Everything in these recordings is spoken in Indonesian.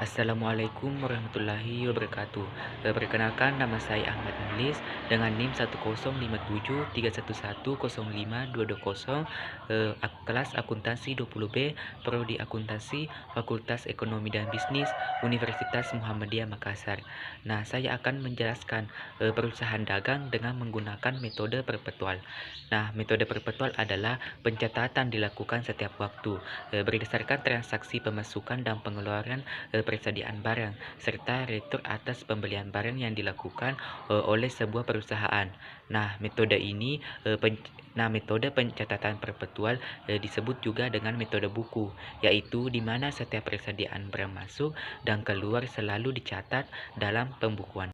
Assalamualaikum warahmatullahi wabarakatuh. Perkenalkan, nama saya Ahmad Mulis dengan NIM 1077311052220, kelas akuntansi 20B, prodi akuntansi, Fakultas Ekonomi dan Bisnis, Universitas Muhammadiyah Makassar. Nah, saya akan menjelaskan perusahaan dagang dengan menggunakan metode perpetual. Nah, metode perpetual adalah pencatatan dilakukan setiap waktu berdasarkan transaksi pemasukan dan pengeluaran persediaan barang, serta retur atas pembelian barang yang dilakukan oleh sebuah perusahaan. Nah, metode pencatatan perpetual disebut juga dengan metode buku, yaitu di mana setiap persediaan barang masuk dan keluar selalu dicatat dalam pembukuan.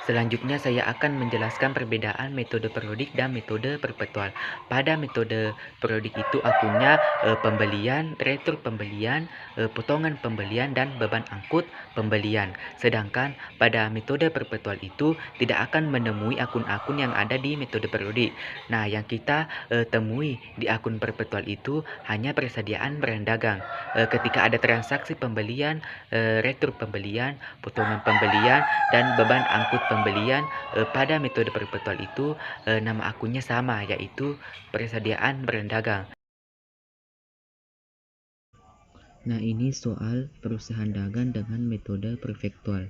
Selanjutnya saya akan menjelaskan perbedaan metode periodik dan metode perpetual. Pada metode periodik itu akunnya pembelian, retur pembelian, potongan pembelian, dan beban angkut pembelian. Sedangkan pada metode perpetual itu tidak akan menemui akun-akun yang ada di metode periodik. Nah, yang kita temui di akun perpetual itu hanya persediaan barang dagang. Ketika ada transaksi pembelian, retur pembelian, potongan pembelian, dan beban angkut pembelian, pada metode perpetual itu nama akunnya sama, yaitu persediaan barang dagang. Nah, ini soal perusahaan dagang dengan metode perpetual,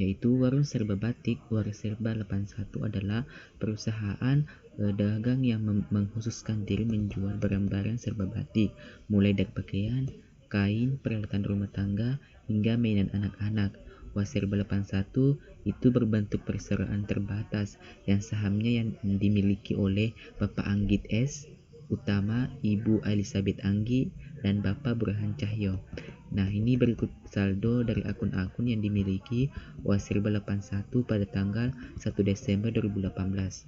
yaitu Warung Serba Batik. Warung Serba 81 adalah perusahaan dagang yang mengkhususkan diri menjual barang-barang serba batik, mulai dari pakaian, kain, peralatan rumah tangga, hingga mainan anak-anak. Waserba 81 itu berbentuk perseroan terbatas yang sahamnya yang dimiliki oleh Bapak Anggit S. Utama, Ibu Elizabeth Anggi, dan Bapak Burhan Cahyo. Nah, ini berikut saldo dari akun-akun yang dimiliki Waserba 81 pada tanggal 1 Desember 2018.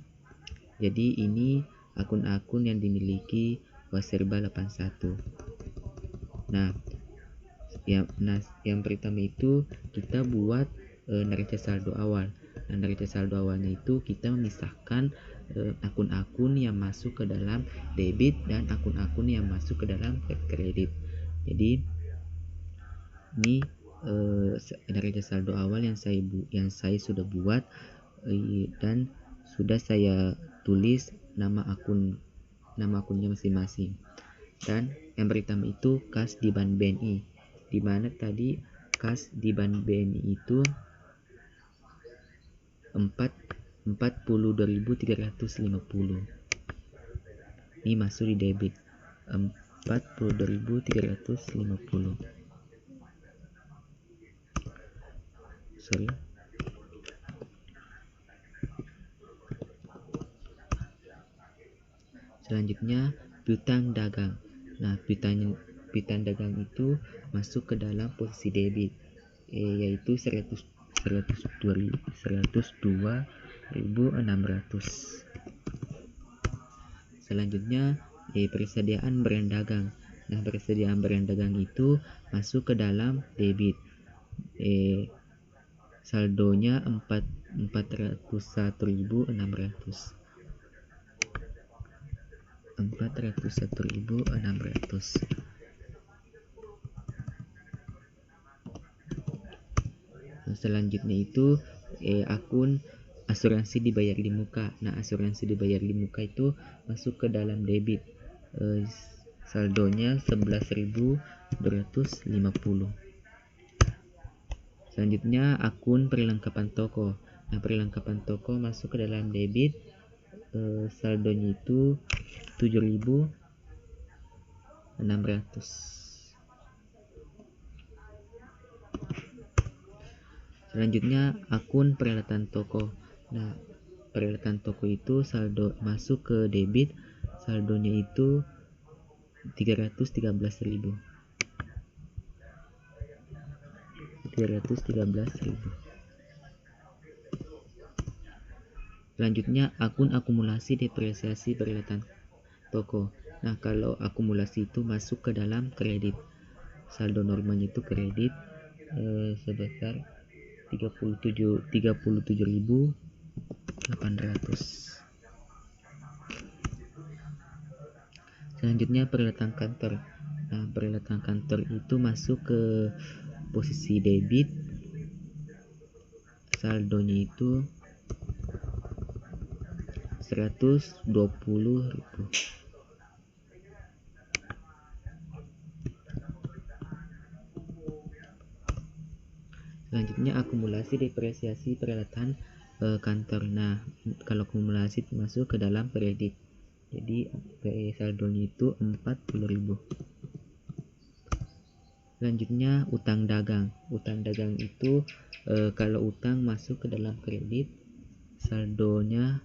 Jadi ini akun-akun yang dimiliki Waserba 81. Yang pertama itu kita buat neraca saldo awal. Nah, neraca saldo awalnya itu kita memisahkan akun-akun yang masuk ke dalam debit dan akun-akun yang masuk ke dalam kredit. Jadi ini neraca saldo awal yang saya sudah buat dan sudah saya tulis nama akunnya masing-masing. Dan yang pertama itu kas di Bank BNI, di mana tadi kas di Bank BNI itu 42.350. Ini masuk di debit 42.350. Selanjutnya piutang dagang. Nah, piutang dagang itu masuk ke dalam posisi debit, yaitu 102.600. Selanjutnya persediaan barang dagang. Nah, persediaan barang dagang itu masuk ke dalam debit. Saldonya 401.600. Selanjutnya itu akun asuransi dibayar di muka. Nah, asuransi dibayar di muka itu masuk ke dalam debit. Saldonya 11.250. Selanjutnya akun perlengkapan toko. Nah, perlengkapan toko masuk ke dalam debit. Saldonya itu 7.600. Selanjutnya akun peralatan toko. Nah, peralatan toko itu saldo masuk ke debit, saldonya itu 313.000. Selanjutnya akun akumulasi depresiasi peralatan toko. Nah, kalau akumulasi itu masuk ke dalam kredit. Saldo normalnya itu kredit sebesar 37.800. Selanjutnya peralatan kantor. Nah, peralatan kantor itu masuk ke posisi debit, saldonya itu 120.000. Selanjutnya akumulasi depresiasi peralatan kantor. Nah, kalau akumulasi masuk ke dalam kredit. Jadi saldonya itu 40.000. Selanjutnya utang dagang. Utang dagang itu kalau utang masuk ke dalam kredit, saldonya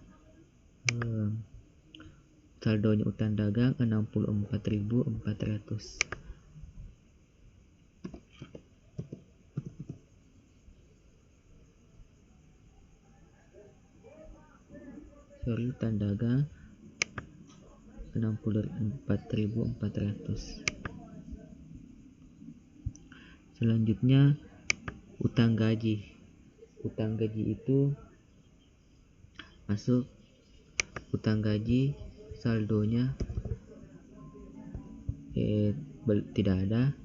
utang dagang 64.400. Utang dagang 64.400. Selanjutnya utang gaji. Utang gaji itu masuk utang gaji, saldonya tidak ada,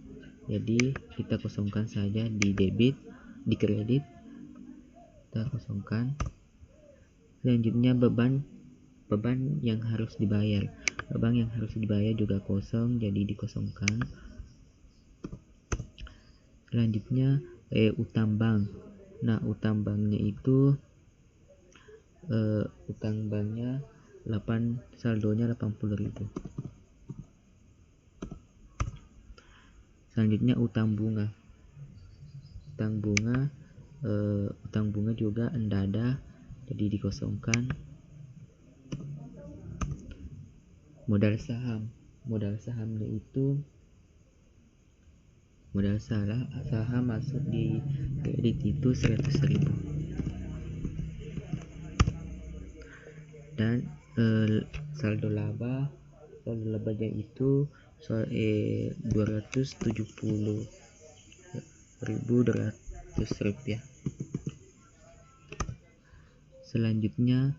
jadi kita kosongkan saja di debit, di kredit kita kosongkan. Selanjutnya beban yang harus dibayar. Beban yang harus dibayar juga kosong, jadi dikosongkan. Selanjutnya utang bank. Nah, utang banknya itu utang banknya saldonya 80.000. Selanjutnya utang bunga. Utang bunga juga enggak ada, jadi dikosongkan. Modal saham. Modal sahamnya itu modal saham masuk di kredit itu 100.000. Dan saldo labanya itu 270.200 rupiah. Selanjutnya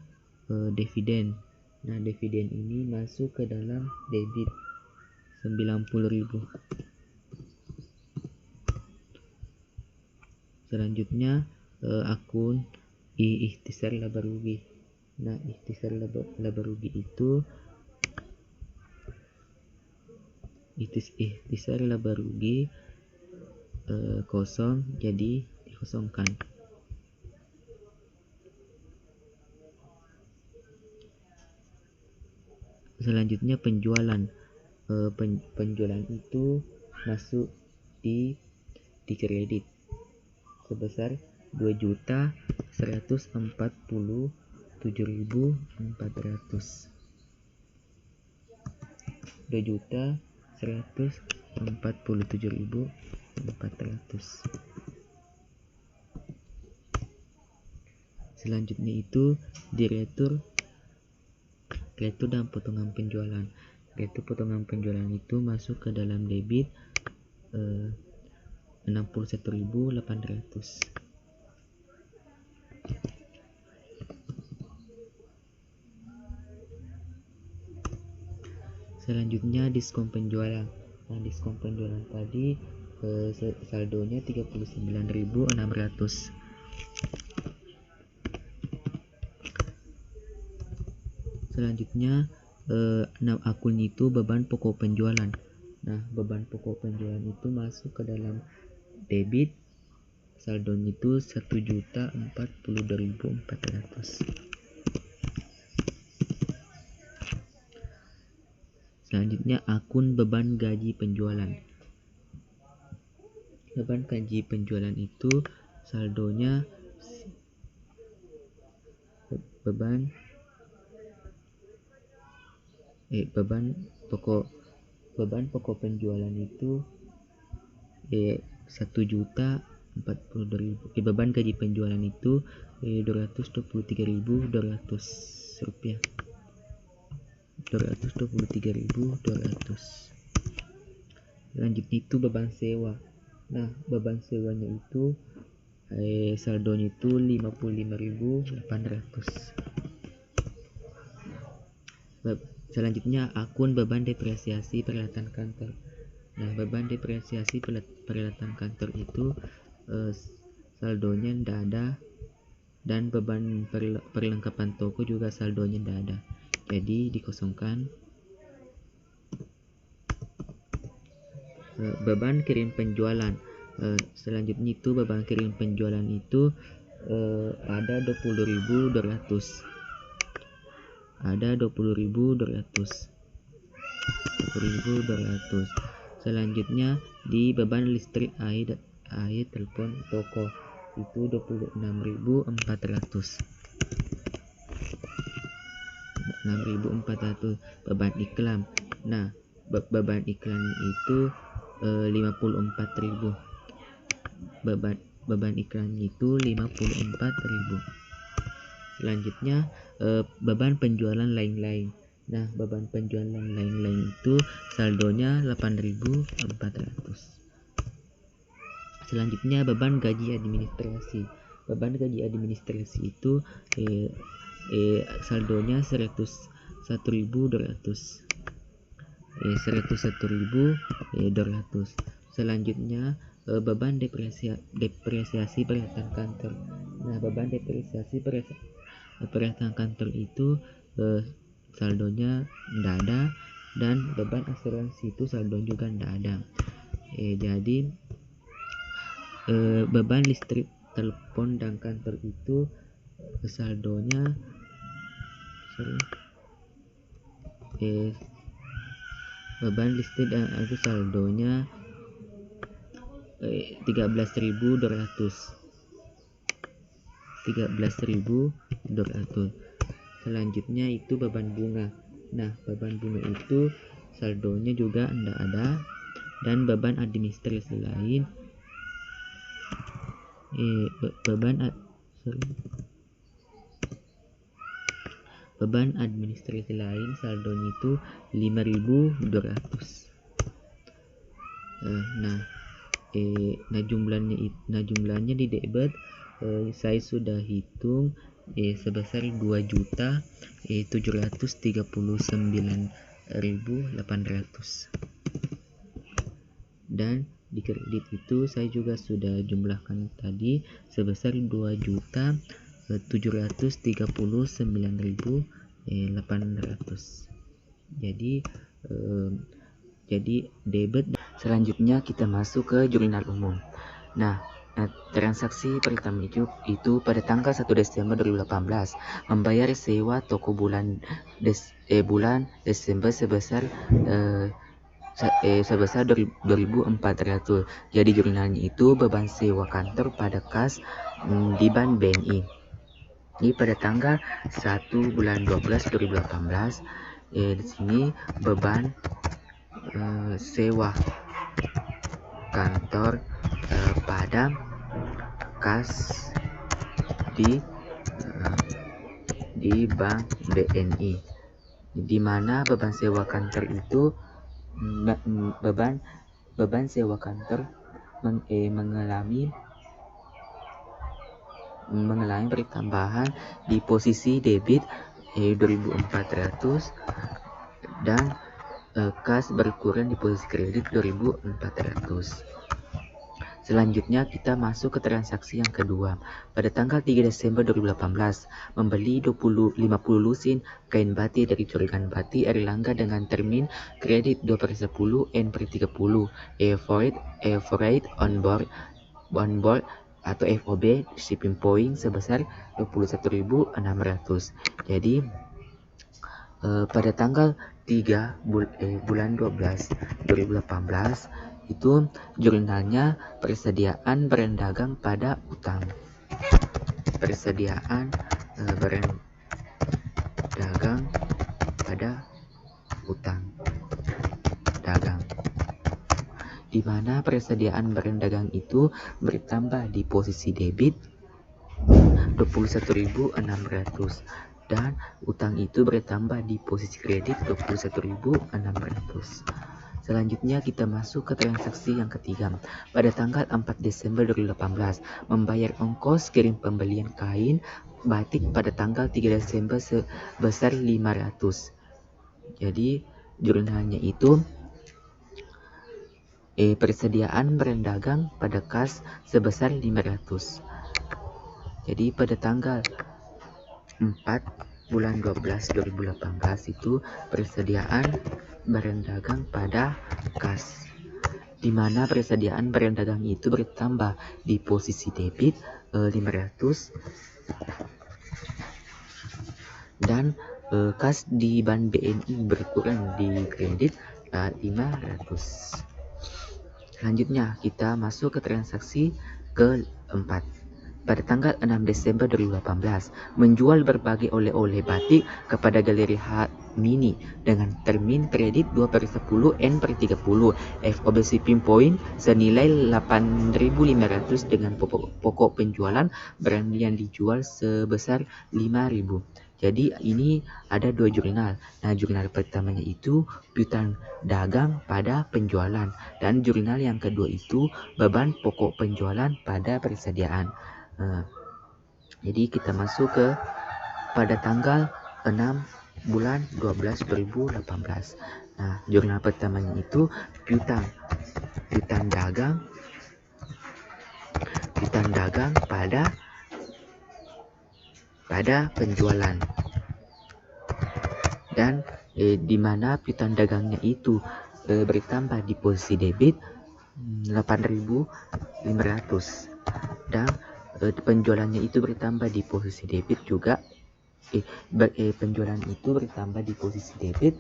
dividen. Nah, dividen ini masuk ke dalam debit 90.000. Selanjutnya akun ikhtisar laba rugi. Nah, ikhtisar laba rugi itu ikhtisar laba rugi kosong, jadi dikosongkan. Selanjutnya penjualan. Penjualan itu masuk di kredit sebesar 2.147.400. 2.147.400. Selanjutnya itu diretur dan potongan penjualan. Yaitu potongan penjualan itu masuk ke dalam debit 61.800. Selanjutnya diskon penjualan. Nah, diskon penjualan tadi saldonya 39.600. Selanjutnya akun itu beban pokok penjualan. Nah, beban pokok penjualan itu masuk ke dalam debit, saldonya itu 1.042.400. Selanjutnya akun beban gaji penjualan. Beban gaji penjualan itu saldonya beban pokok penjualan itu 1.042.000. Beban gaji penjualan itu 223.200 rupiah. 223.200. Lanjut itu beban sewa. Nah, beban sewanya itu saldonya itu 55.800. Selanjutnya akun beban depresiasi peralatan kantor. Nah, beban depresiasi peralatan kantor itu saldonya tidak ada, dan beban perlengkapan toko juga saldonya tidak ada, jadi dikosongkan. Beban kirim penjualan, selanjutnya itu beban kirim penjualan itu ada 20.200, ada 20.200. Selanjutnya di beban listrik, air, telepon, toko itu 26.400. Beban iklan. Nah, beban iklan itu 54.000. Beban iklan itu 54.000. Selanjutnya beban penjualan lain-lain. Nah, beban penjualan lain-lain itu saldonya 8.400. Selanjutnya beban gaji administrasi. Beban gaji administrasi itu saldonya 101.200. 101.200. Selanjutnya beban depresiasi peralatan kantor. Nah, beban depresiasi peralatan kantor itu saldonya tidak ada, dan beban asuransi itu saldo juga tidak ada. Jadi beban listrik, telepon, dan kantor itu saldonya beban listrik dan itu saldonya 13.200. Selanjutnya itu beban bunga. Nah, beban bunga itu saldonya juga tidak ada, dan beban administrasi lain beban administrasi lain saldonya itu 5.200. Jumlahnya di debit saya sudah hitung sebesar 2.739.800, dan di kredit itu saya juga sudah jumlahkan tadi sebesar 2.739.800. Jadi debit. Selanjutnya kita masuk ke jurnal umum. Nah, transaksi pertama itu pada tanggal 1 Desember 2018 membayar sewa toko bulan Desember sebesar 2.400. Jadi jurnalnya itu beban sewa kantor pada kas di Bank BNI. Ini pada tanggal 1 bulan 12 2018. Di sini beban sewa kantor pada kas di Bank BNI, di mana beban sewa kantor itu beban sewa kantor mengalami pertambahan di posisi debit 2.400 dan kas berkurang di posisi kredit 2.400. Selanjutnya kita masuk ke transaksi yang kedua. Pada tanggal 3 Desember 2018 membeli 50 lusin kain batik dari Juragan Batik Erlangga dengan termin kredit 2/10 N/30 freight on board atau FOB shipping point sebesar 21.600. Jadi pada tanggal 3 bulan 12 2018 itu jurnalnya persediaan barang dagang pada utang. Persediaan barang dagang pada utang dagang, di mana persediaan barang dagang itu bertambah di posisi debit 21.600 dan utang itu bertambah di posisi kredit 21.600. Selanjutnya kita masuk ke transaksi yang ketiga. Pada tanggal 4 Desember 2018 membayar ongkos kirim pembelian kain batik pada tanggal 3 Desember sebesar 500. Jadi jurnalnya itu persediaan barang dagang pada kas sebesar 500. Jadi pada tanggal 4 bulan 12 2018 itu persediaan barang dagang pada kas, di mana persediaan barang dagang itu bertambah di posisi debit 500 dan kas di bank BNI berkurang di kredit 500. Selanjutnya kita masuk ke transaksi keempat. Pada tanggal 6 Desember 2018, menjual berbagai oleh-oleh batik kepada Galeri H Mini dengan termin kredit 2/10 N/30 FOB shipping point senilai 8.500 dengan pokok penjualan barang yang dijual sebesar 5.000. Jadi ini ada dua jurnal. Nah, jurnal pertamanya itu piutang dagang pada penjualan, dan jurnal yang kedua itu beban pokok penjualan pada persediaan. Jadi kita masuk ke pada tanggal 6 bulan 12 2018. Nah, jurnal pertamanya itu piutang dagang pada penjualan, dan di mana piutang dagangnya itu bertambah di posisi debit 8.500 dan penjualannya itu bertambah di posisi debit juga. Penjualan itu bertambah di posisi debit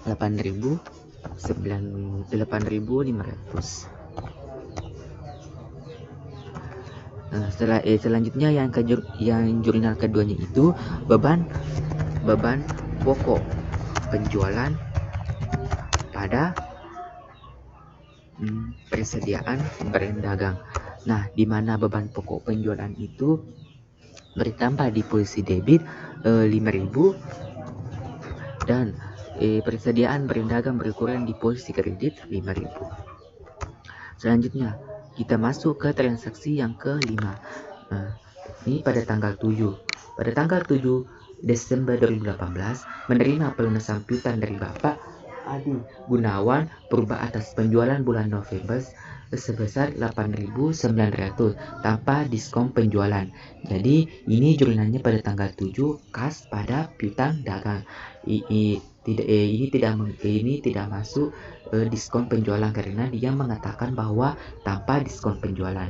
8.500. Selanjutnya yang jurnal keduanya itu beban pokok penjualan pada persediaan barang dagang. Nah, di mana beban pokok penjualan itu bertambah di posisi debit 5.000 dan persediaan barang dagang berkurang di posisi kredit 5.000. Selanjutnya kita masuk ke transaksi yang kelima. Ini pada tanggal 7 Desember 2018 menerima pelunasan piutang dari Bapak Adi Gunawan Purba atas penjualan bulan November sebesar 8.900 tanpa diskon penjualan. Jadi ini jurnalnya pada tanggal 7 kas pada piutang dagang. Ini tidak masuk diskon penjualan karena dia mengatakan bahwa tanpa diskon penjualan.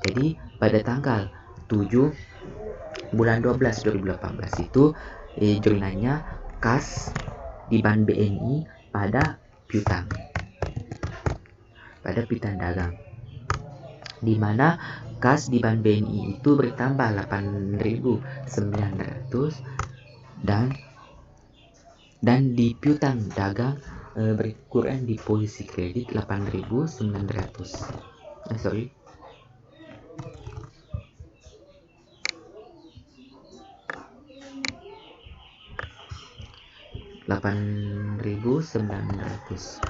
Jadi pada tanggal 7 bulan 12 2018 itu jurnalnya kas di bank BNI pada piutang dagang, di mana kas di bank BNI itu bertambah 8.900 dan di piutang dagang berkurang di posisi kredit 8.900. 8.900.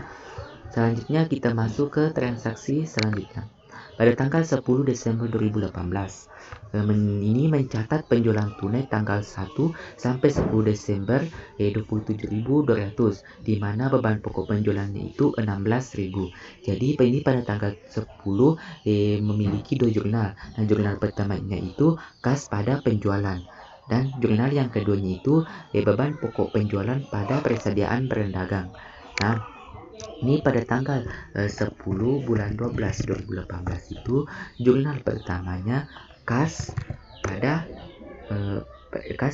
Selanjutnya kita masuk ke transaksi selanjutnya. Pada tanggal 10 Desember 2018, ini mencatat penjualan tunai tanggal 1 sampai 10 Desember 27.200, di mana beban pokok penjualannya itu 16.000. Jadi ini pada tanggal 10 memiliki dua jurnal. Nah, jurnal pertamanya itu kas pada penjualan, dan jurnal yang keduanya itu beban pokok penjualan pada persediaan barang dagang. Nah, ini pada tanggal 10 bulan 12 2018 itu jurnal pertamanya kas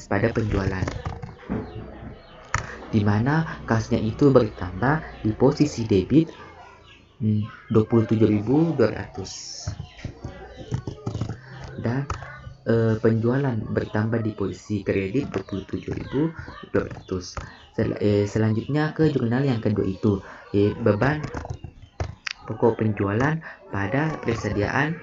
pada penjualan, di mana kasnya itu bertambah di posisi debit 27.200 dan penjualan bertambah di posisi kredit 27.200. Selanjutnya ke jurnal yang kedua itu beban pokok penjualan pada persediaan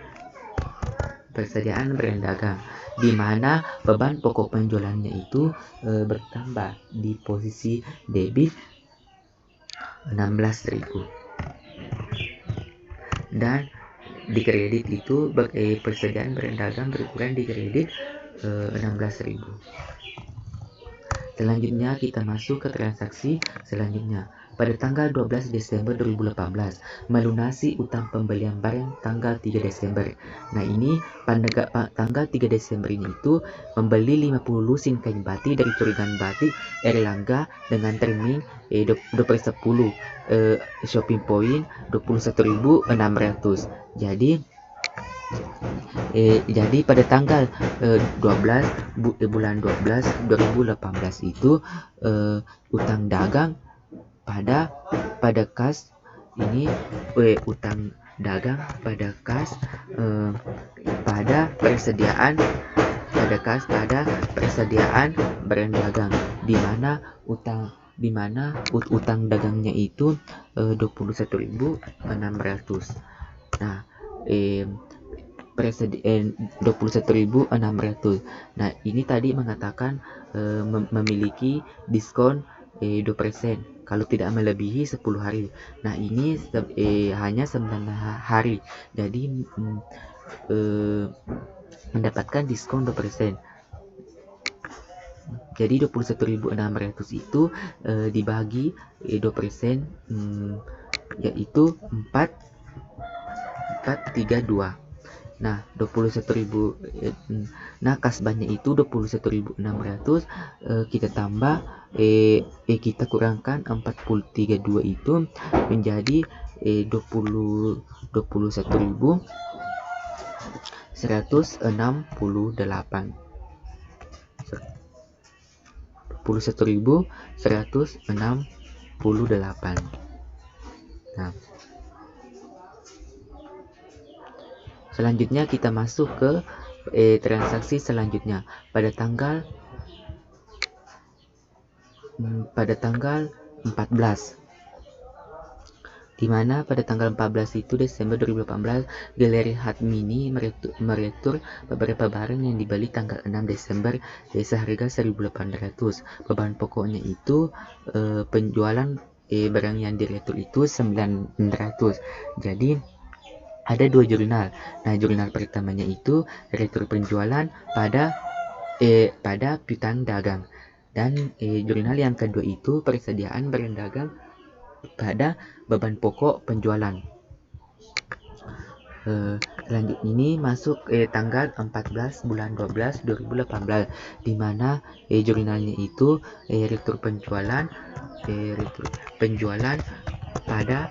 barang dagang, di mana beban pokok penjualannya itu bertambah di posisi debit 16.000 dan di kredit itu persediaan barang dagang berkurang di kredit 16.000. Selanjutnya kita masuk ke transaksi selanjutnya. pada tanggal 12 Desember 2018 melunasi utang pembelian barang tanggal 3 Desember. Nah, ini pada tanggal 3 Desember ini itu membeli 50 lusin kain batik dari Turingan Batik Erlangga dengan termin 20/10 shopping point 21.600. Jadi pada tanggal 12 bulan 12 2018 itu utang dagang pada kas ini utang dagang pada kas pada persediaan barang dagang, di mana utang dagangnya itu 21.600. Nah, 21.600. Nah, ini tadi mengatakan memiliki diskon 2% kalau tidak melebihi 10 hari. Nah, ini hanya 9 hari. Jadi mendapatkan diskon 2%. Jadi 21.600 itu dibagi 2%, yaitu 432. Nah, 21.000, nah kasbannya itu 21.600, kita tambah kita kurangkan 432 itu menjadi 21.168. 21.168. Nah, selanjutnya kita masuk ke transaksi selanjutnya pada tanggal 14, di mana pada tanggal 14 itu Desember 2018 Galeri Hatmini meretur beberapa barang yang dibeli tanggal 6 Desember seharga 1.800. Beban pokoknya itu penjualan barang yang diretur itu 900. Jadi ada 2 jurnal. Nah, jurnal pertamanya itu retur penjualan pada piutang dagang, dan jurnal yang kedua itu persediaan barang dagang pada beban pokok penjualan. Lanjut ini masuk tanggal 14 bulan 12 2018, di mana jurnalnya itu retur penjualan pada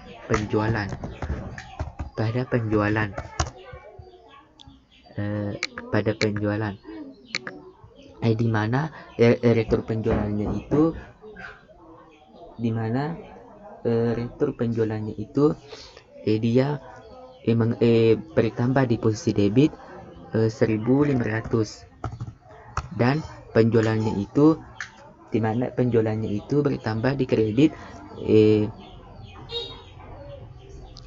penjualan di mana retur penjualannya itu dia bertambah di posisi debit 1.500, dan penjualannya itu di mana penjualannya itu bertambah di kredit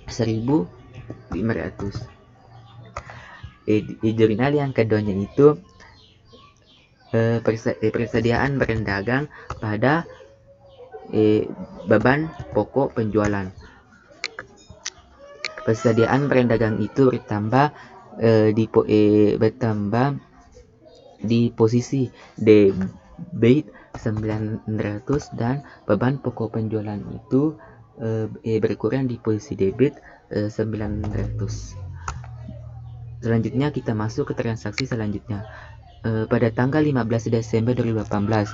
1.500. Jurnal yang keduanya itu persediaan barang dagang pada beban pokok penjualan. Persediaan barang dagang itu bertambah di posisi debit 900, dan beban pokok penjualan itu berkurang di posisi debit 900. Selanjutnya kita masuk ke transaksi selanjutnya. Pada tanggal 15 Desember 2018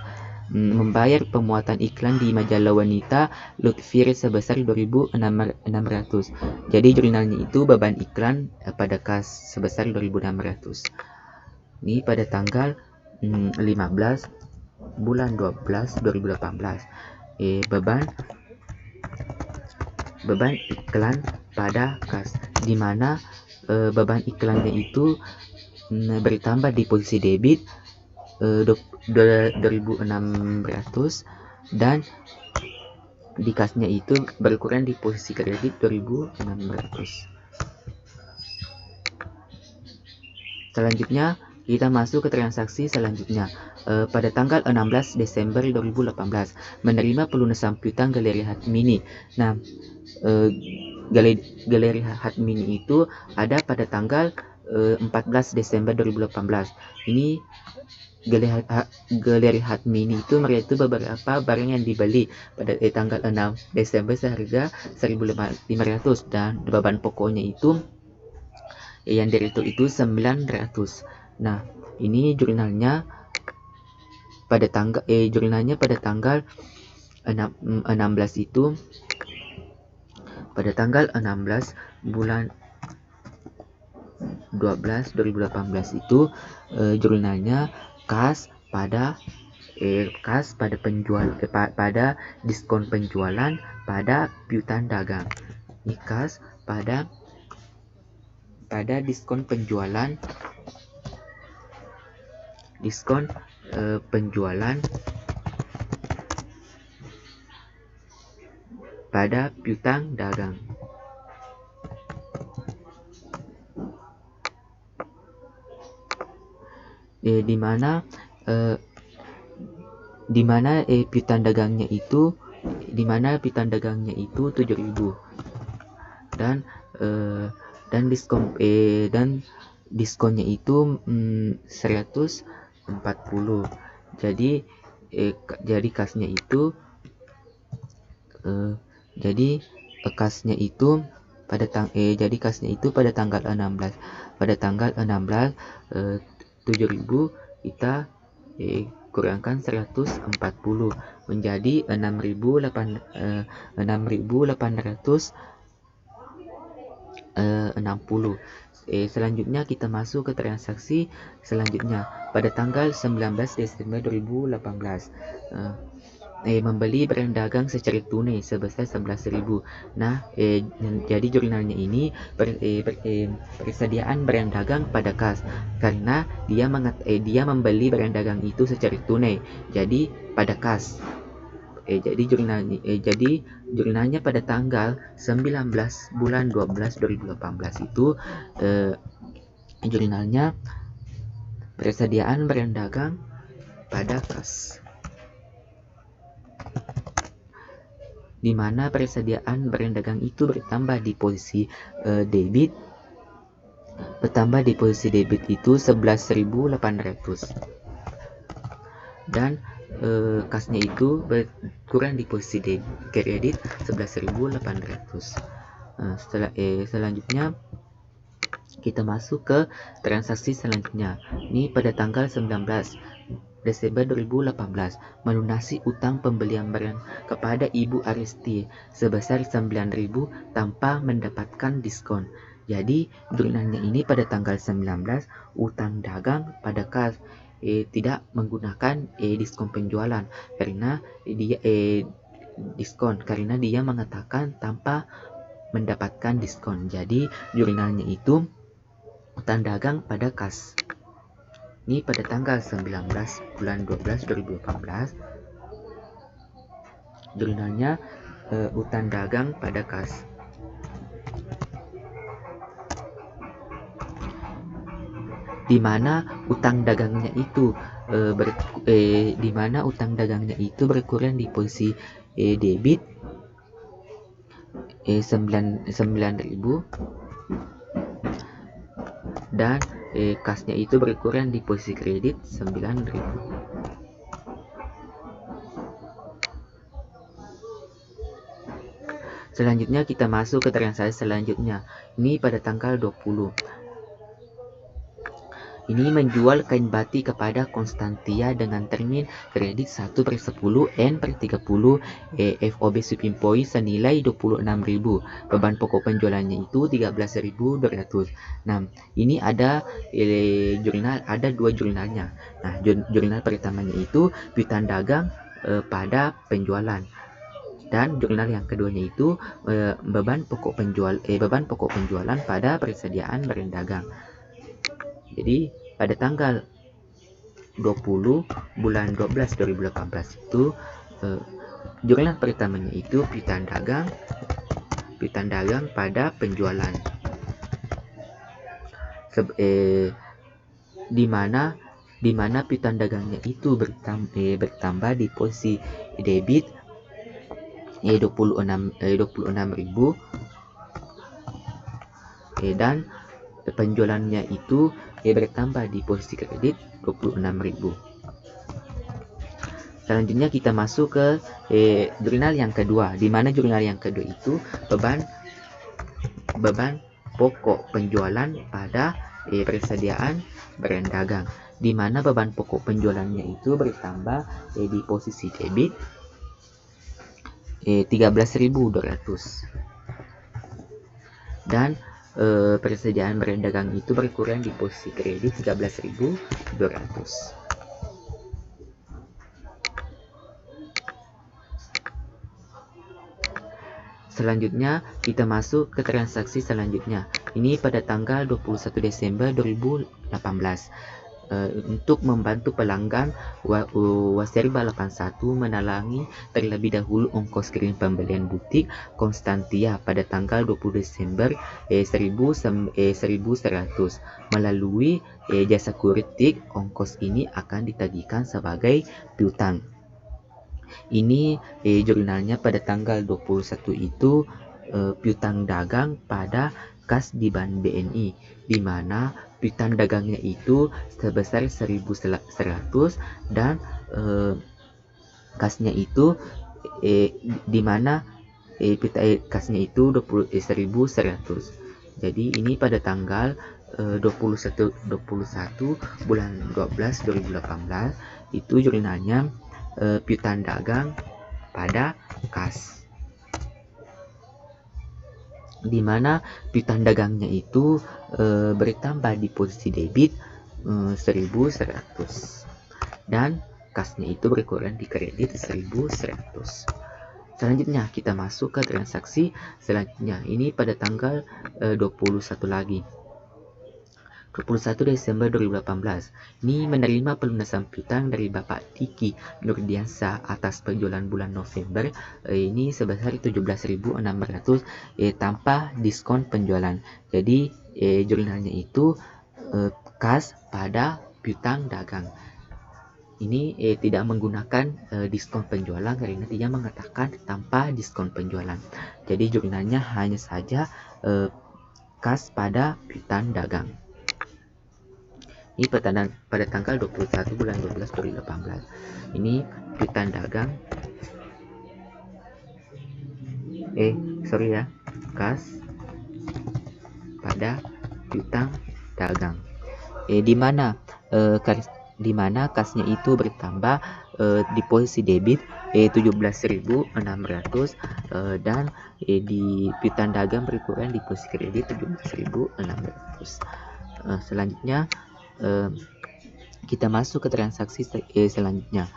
membayar pemuatan iklan di majalah wanita Lutfir sebesar 2.600. Jadi jurnalnya itu beban iklan pada kas sebesar 2.600. Ini pada tanggal 15 bulan 12 2018 beban iklan pada kas, di mana beban iklannya itu bertambah di posisi debit 2.600, dan di kasnya itu berkurang di posisi kredit 2.600. Selanjutnya kita masuk ke transaksi selanjutnya. Pada tanggal 16 Desember 2018 menerima pelunasan piutang Galeri Hatmini. Nah, Galeri Hatmini itu ada pada tanggal 14 Desember 2018. Ini Gelirhat Mini itu mereka itu beberapa barang yang dibeli pada tanggal 6 Desember seharga 1.500 dan beban pokoknya itu yang direktur itu 900. Nah, ini jurnalnya pada tanggal 16 itu pada tanggal 16 bulan 12 2018 itu jurnalnya kas pada pada diskon penjualan pada piutang dagang. Ini kas pada diskon penjualan pada piutang dagang. Di mana piutang dagangnya itu 7.000 dan diskonnya itu 140. Jadi kasnya itu pada tanggal 16. Pada tanggal 16 7.000 kita kurangkan 140 menjadi 6.860. Selanjutnya kita masuk ke transaksi selanjutnya pada tanggal 19 Desember 2018. Membeli barang dagang secara tunai sebesar 11.000. Nah, jadi jurnalnya ini persediaan barang dagang pada kas karena dia membeli barang dagang itu secara tunai. Jadi pada kas. Jadi jurnalnya pada tanggal 19 bulan 12 2018 itu jurnalnya persediaan barang dagang pada kas, di mana persediaan barang dagang itu bertambah di posisi debit itu 11.800 dan kasnya itu berkurang di posisi kredit 11.800. Selanjutnya kita masuk ke transaksi selanjutnya. Ini pada tanggal 19 Desember 2018 melunasi utang pembelian barang kepada Ibu Aristi sebesar 9.000 tanpa mendapatkan diskon. Jadi jurnalnya ini pada tanggal 19 utang dagang pada kas tidak menggunakan diskon penjualan karena dia mengatakan tanpa mendapatkan diskon. Jadi jurnalnya itu utang dagang pada kas. Ini pada tanggal 19 bulan 12 2018 jurnalnya utang dagang pada kas. Di mana utang dagangnya itu berkurang di posisi debit 9.000 dan kasnya itu berkurang di posisi kredit 9.000. Selanjutnya kita masuk ke transaksi selanjutnya. Ini pada tanggal 20. Ini menjual kain batik kepada Konstantia dengan termin kredit 1/10 N/30 FOB shipping point senilai 26.000. Beban pokok penjualannya itu 13.200. Nah, ini ada dua jurnalnya. Nah, jurnal pertamanya itu piutang dagang pada penjualan. Dan jurnal yang keduanya itu beban pokok penjualan pada persediaan barang dagang. Jadi pada tanggal 20 bulan 12 2018 itu jurnal pertamanya itu piutang dagang pada penjualan. Di mana piutang dagangnya itu bertambah di posisi debit 26.000 dan penjualannya itu bertambah di posisi kredit 26.000. Selanjutnya kita masuk ke jurnal yang kedua, di mana jurnal yang kedua itu beban pokok penjualan pada persediaan barang dagang, di mana beban pokok penjualannya itu bertambah di posisi debit 13.200 dan persediaan barang dagang itu berkurang di posisi kredit 13.200. Selanjutnya kita masuk ke transaksi selanjutnya. Ini pada tanggal 21 Desember 2018. Untuk membantu pelanggan, Waserba 81 menalangi terlebih dahulu ongkos kirim pembelian butik Konstantia pada tanggal 20 Desember 1100 melalui jasa kuritik. Ongkos ini akan ditagihkan sebagai piutang. Ini jurnalnya pada tanggal 21 itu piutang dagang pada kas di Bank BNI, di mana piutang dagangnya itu sebesar 1.100 dan kasnya itu di mana kasnya itu 1.100. Jadi ini pada tanggal 21 bulan 12 2018 itu jurnalnya piutang dagang pada kas, di mana piutang dagangnya itu bertambah di posisi debit 1.100 dan kasnya itu berkurang di kredit 1.100. Selanjutnya kita masuk ke transaksi selanjutnya. Ini pada tanggal 21 lagi. 21 Desember 2018. Ini menerima pelunasan piutang dari Bapak Diki Nurdiansa atas penjualan bulan November ini sebesar 17.600 tanpa diskon penjualan. Jadi jurnalnya itu kas pada piutang dagang. Ini tidak menggunakan diskon penjualan karena dia mengatakan tanpa diskon penjualan. Jadi jurnalnya hanya saja kas pada piutang dagang. Ini pada tanggal 21 bulan 12 2018. Ini piutang dagang. Kas pada piutang dagang. Di mana kasnya itu bertambah di posisi debit 17.600 dan di piutang dagang berkurang di posisi kredit 17.600. Selanjutnya kita masuk ke transaksi selanjutnya.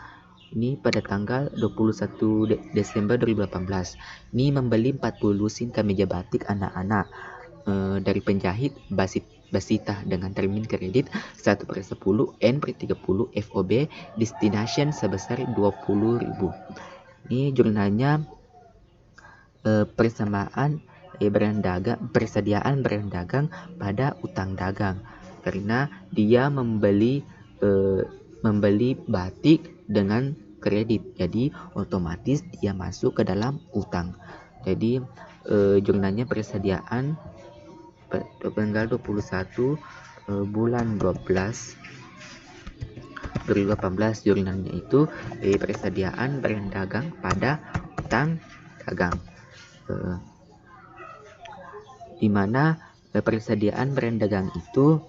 Ini pada tanggal 21 Desember 2018. Ini membeli 40 lusin kemeja batik anak-anak dari penjahit Basita dengan termin kredit 1/10 N/30 FOB destination sebesar 20.000. Ini jurnalnya persamaan persediaan barang dagang pada utang dagang, karena dia membeli batik dengan kredit, jadi otomatis dia masuk ke dalam utang. Jadi jurnalnya persediaan tanggal 21 bulan 12 2018 jurnalnya itu persediaan barang dagang pada utang dagang, di mana persediaan barang dagang itu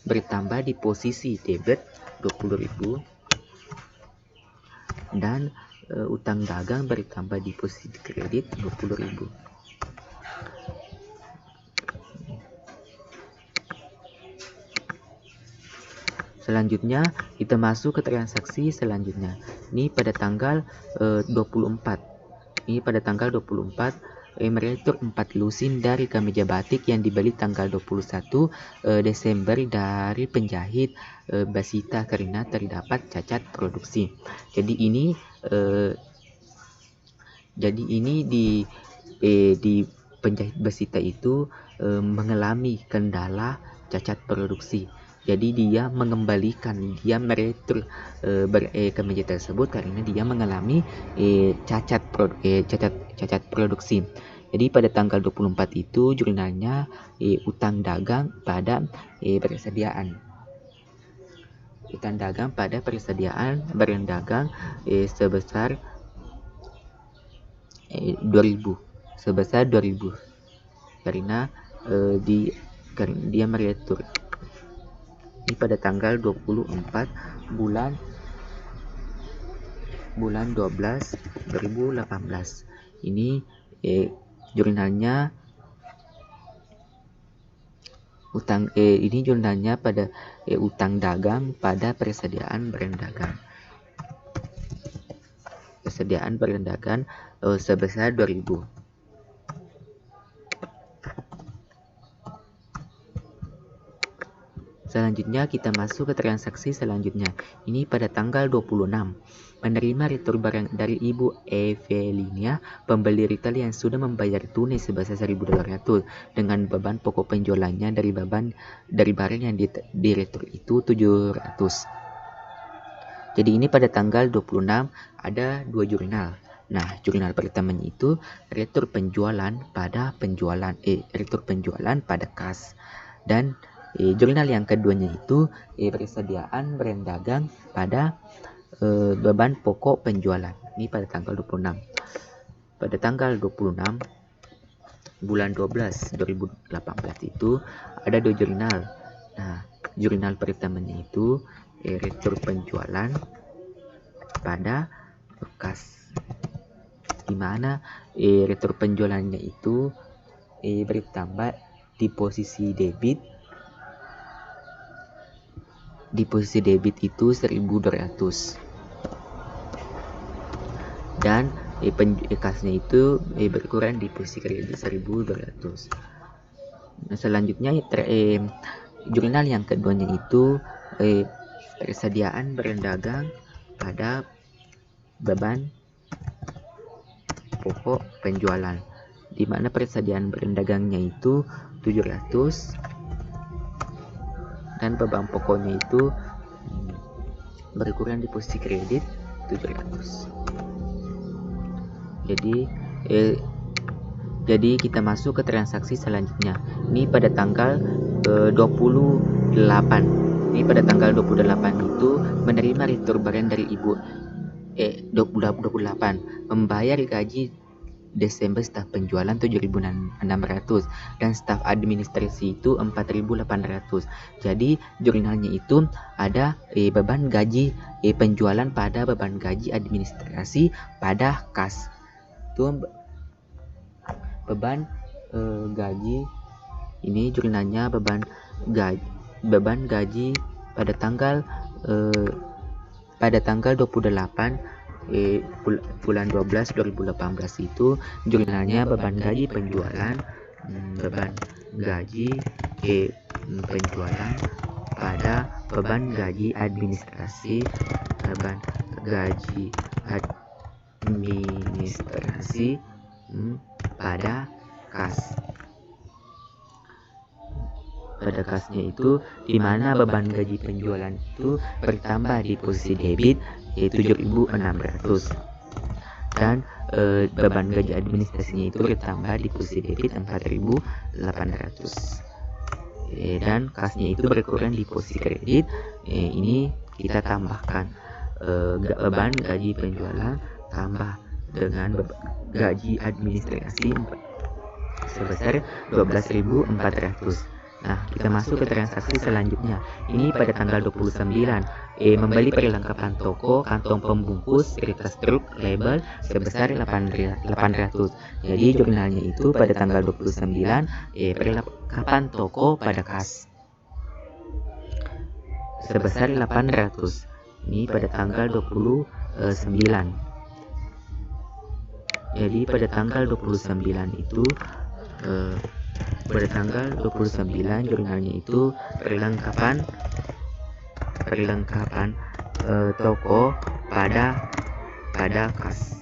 bertambah di posisi debit 20.000 dan utang dagang bertambah di posisi kredit 20.000. Selanjutnya kita masuk ke transaksi selanjutnya. Ini pada tanggal 24. Ini pada tanggal 24 meretur 4 lusin dari kemeja batik yang dibeli tanggal 21 Desember dari penjahit Basita karena terdapat cacat produksi. Jadi ini di penjahit Basita itu mengalami kendala cacat produksi. Jadi dia meretur kemeja tersebut karena dia mengalami cacat produksi. Jadi pada tanggal 24 itu jurnalnya utang dagang pada persediaan. utang dagang pada persediaan barang dagang sebesar 2000 karena dia meretur. Ini pada tanggal 24 bulan 12 2018. Ini jurnalnya pada utang dagang pada persediaan barang dagang. Persediaan barang dagang sebesar 2000. Selanjutnya kita masuk ke transaksi selanjutnya. Ini pada tanggal 26. Menerima retur barang dari Ibu Evelinia, pembeli retail yang sudah membayar tunai sebesar $1.200 dengan beban pokok penjualannya dari barang yang diretur itu 700. Jadi ini pada tanggal 26 ada dua jurnal. Nah, jurnal pertamanya itu retur penjualan pada kas, dan jurnal yang keduanya itu persediaan barang dagang pada beban pokok penjualan. Ini pada tanggal 26. Pada tanggal 26 bulan 12 2018 itu ada dua jurnal. Nah, jurnal pertamanya itu retur penjualan pada kas, di mana retur penjualannya itu bertambah di posisi debit. Di posisi debit itu 1.200 dan kasnya itu berkurang di posisi kredit 1.200. Nah, selanjutnya jurnal yang keduanya itu persediaan barang dagang pada beban pokok penjualan, di mana persediaan barang dagangnya itu 700 dan beban pokoknya itu berkurang di posisi kredit 700. Jadi kita masuk ke transaksi selanjutnya. Ini pada tanggal 28. Ini pada tanggal 28 itu menerima retur barang dari Ibu 28, membayar gaji Desember staf penjualan 7.600 dan staf administrasi itu 4.800. Jadi jurnalnya itu ada beban gaji penjualan pada beban gaji administrasi pada kas. Itu beban gaji. Ini jurnalnya beban gaji pada tanggal 28 bulan 12 2018 itu jurnalnya beban gaji penjualan pada beban gaji administrasi pada kas. Pada kasnya itu di mana beban gaji penjualan itu bertambah di posisi debit 7.600 dan beban gaji administrasinya itu bertambah di posisi debit 4.800 dan kasnya itu berkurang di posisi kredit. Ini kita tambahkan beban gaji penjualan tambah dengan gaji administrasi sebesar 12.400. Nah, kita masuk ke transaksi selanjutnya. Ini pada tanggal 29 membeli perlengkapan toko, kantong pembungkus, kertas truk, label sebesar 800. Jadi jurnalnya itu pada tanggal 29 perlengkapan toko pada kas sebesar 800. Ini pada tanggal 29. Jadi pada tanggal 29 itu pada tanggal 29 jurnalnya itu perlengkapan toko pada kas,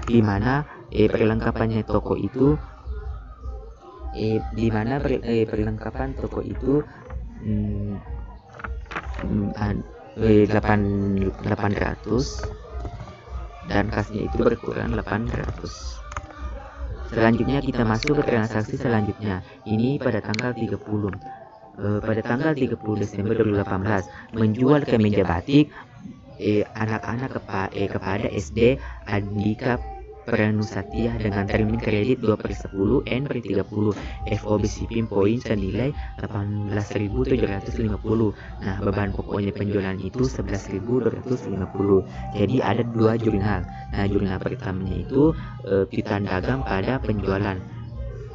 di mana perlengkapan toko itu 800 dan kasnya itu berkurang 800. Selanjutnya kita masuk ke transaksi selanjutnya. Ini pada tanggal 30 pada tanggal 30 Desember 2018 menjual kemeja batik anak-anak kepada SD Andika Pranusatya dengan termin kredit 2/10 N/30 FOB shipping point senilai 18.750. Nah, beban pokoknya penjualan itu 11.250. Jadi ada dua jurnal. Nah, jurnal pertamanya itu piutang dagang pada penjualan.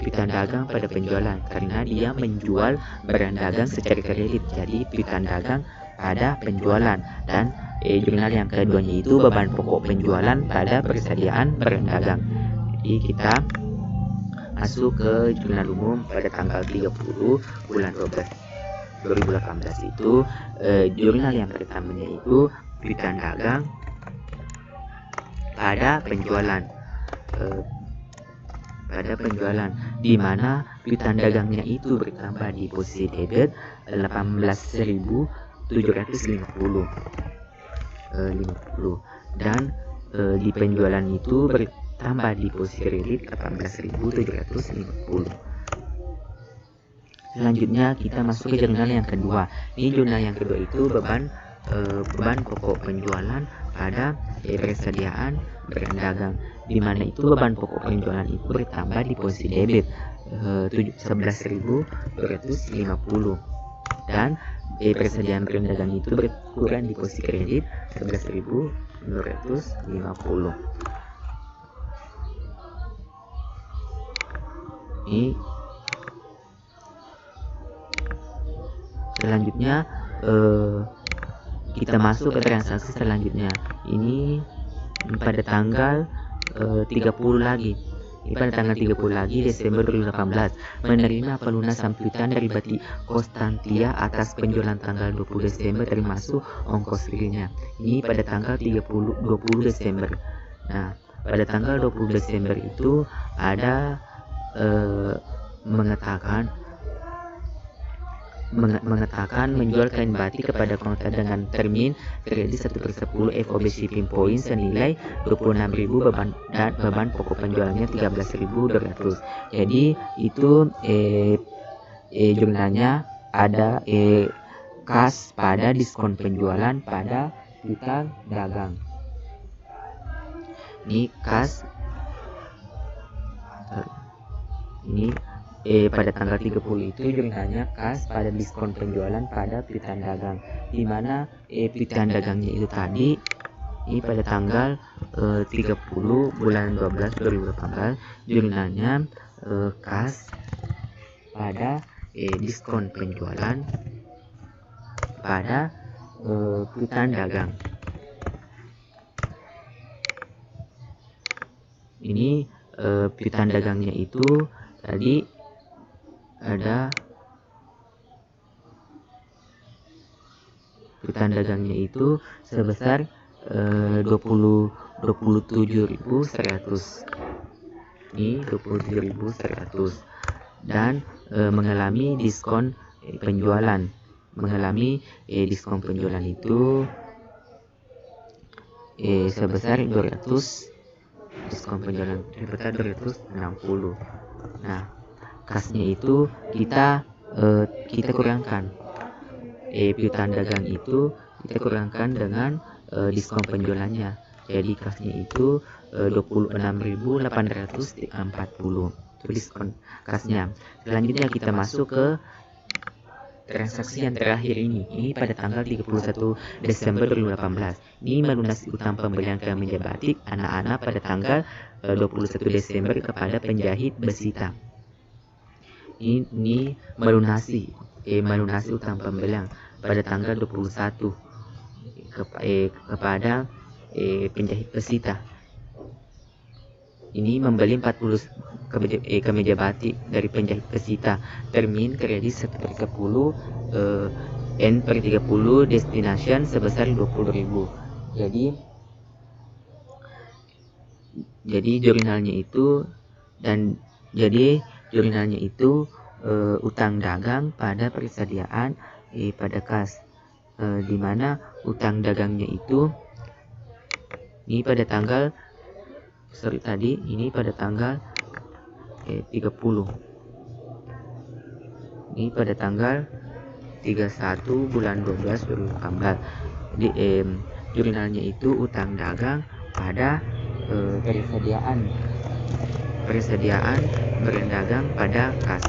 Piutang dagang pada penjualan karena dia menjual barang dagang secara kredit. Jadi piutang dagang pada penjualan. Dan jurnal yang keduanya itu beban pokok penjualan pada persediaan barang dagang. Jadi kita masuk ke jurnal umum pada tanggal 30 bulan 12 2018 itu. Jurnal yang pertamanya itu piutang dagang pada penjualan. Di mana piutang dagangnya itu bertambah di posisi debit 18.750 dan di penjualan itu bertambah di posisi kredit 18.750. Selanjutnya kita masuk ke jurnal yang kedua. Ini jurnal yang kedua itu beban pokok penjualan pada persediaan barang dagang, di mana itu beban pokok penjualan itu bertambah di posisi debit 11.250 dan persediaan barang dagang itu berkurang di posisi kredit 11.250. Ini selanjutnya kita masuk ke transaksi selanjutnya. Ini pada tanggal 30 lagi. Ini pada tanggal 30 lagi Desember 2018 menerima pelunasan piutang dari Batik Konstantia atas penjualan tanggal 20 Desember termasuk ongkos kirimnya. Ini pada tanggal 20 Desember. Nah, pada tanggal 20 Desember itu ada mengatakan menjual kain batik kepada kontak dengan termin kredit 1/10 FOB shipping point senilai 26.000 beban pokok penjualannya 13.200. Jadi itu jumlahnya ada kas pada diskon penjualan pada piutang dagang. Ini kas pada tanggal 30 itu jumlahnya kas pada diskon penjualan pada piutang dagang, di mana piutang dagangnya itu tadi ini pada tanggal 30 bulan 12 2018 jumlahnya kas pada diskon penjualan pada piutang dagang. Ini piutang dagangnya itu tadi ada piutang dagangnya itu sebesar 27.100. Ini 27.100 dan mengalami diskon penjualan. Diskon penjualan itu sebesar 200. Diskon penjualan sebesar 260. Nah, kasnya itu kita kurangkan. Piutang dagang itu kita kurangkan dengan diskon penjualannya. Jadi kasnya itu 26.840. Itu diskon kasnya. Selanjutnya kita masuk ke transaksi yang terakhir ini. Ini pada tanggal 31 Desember 2018. Ini melunasi utang pembelian kemeja batik anak-anak pada tanggal 21 Desember kepada penjahit Besita. Ini melunasi utang pembelian pada tanggal 21 kepada penjahit Besita. Ini membeli 40 kemeja batik dari penjahit Besita, termin kredit 1/10 N/30 destination sebesar 20.000. Jadi jurnalnya itu utang dagang pada persediaan pada kas, di mana utang dagangnya itu ini pada tanggal ini pada tanggal 30. Ini pada tanggal 31 bulan 12 2018. Jurnalnya itu utang dagang pada persediaan berdagang pada kas.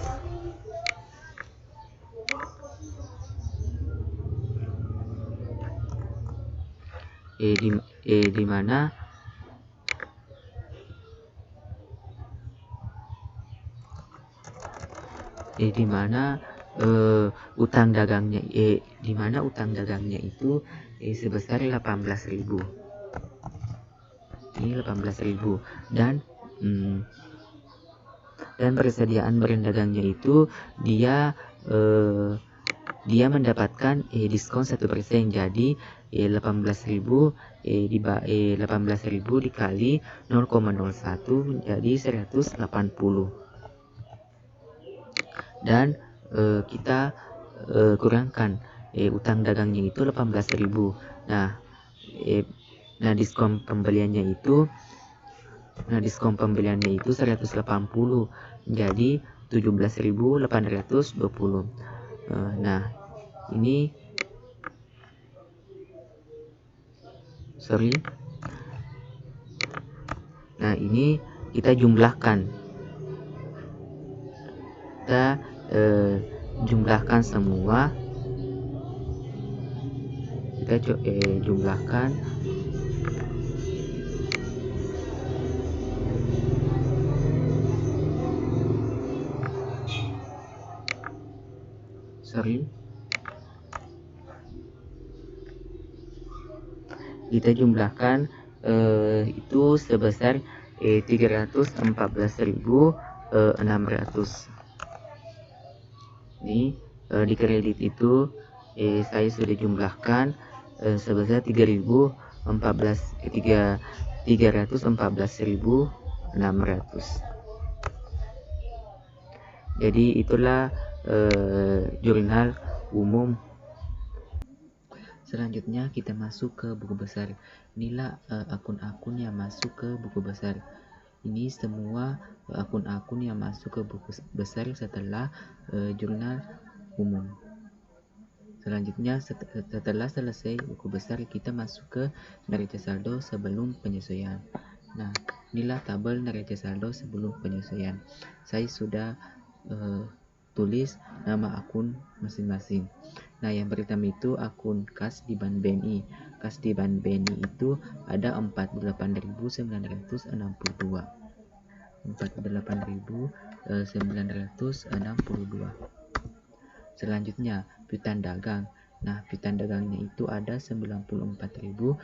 Di mana utang dagangnya itu sebesar 18.000. Ini 18.000 dan persediaan berdagangnya itu dia mendapatkan diskon 1%. Jadi 18.000 dikali 0,01 menjadi 180. Dan kita kurangkan utang dagangnya itu 18.000. Nah, diskon pembeliannya itu 180 jadi 17.820. Nah, ini kita jumlahkan. Kita jumlahkan semua. Kita jumlahkan itu sebesar 314.600. Ini di kredit itu saya sudah jumlahkan sebesar 314.600. Jadi itulah jurnal umum. Selanjutnya kita masuk ke buku besar. Inilah akun-akun yang masuk ke buku besar. Ini semua akun-akun yang masuk ke buku besar setelah jurnal umum. Selanjutnya setelah selesai buku besar, kita masuk ke neraca saldo sebelum penyesuaian. Nah, inilah tabel neraca saldo sebelum penyesuaian. Saya sudah tulis nama akun masing-masing. Nah, yang pertama itu akun kas di Bank BNI. Kas di Bank BNI itu ada 48.962. Selanjutnya piutang dagang. Nah, piutang dagangnya itu ada 94.850.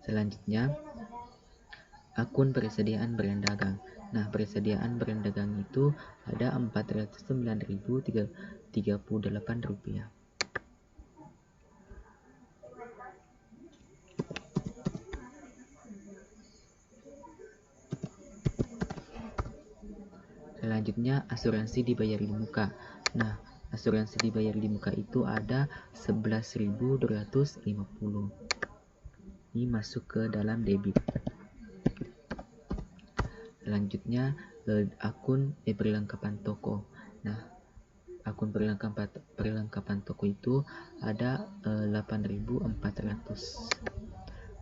Selanjutnya akun persediaan barang dagang. Nah, persediaan barang dagang itu ada 409.038 rupiah. Selanjutnya asuransi dibayar di muka. Nah, asuransi dibayar di muka itu ada 11.250. Ini masuk ke dalam debit. Selanjutnya akun perlengkapan toko. Nah, akun perlengkapan toko itu ada 8.400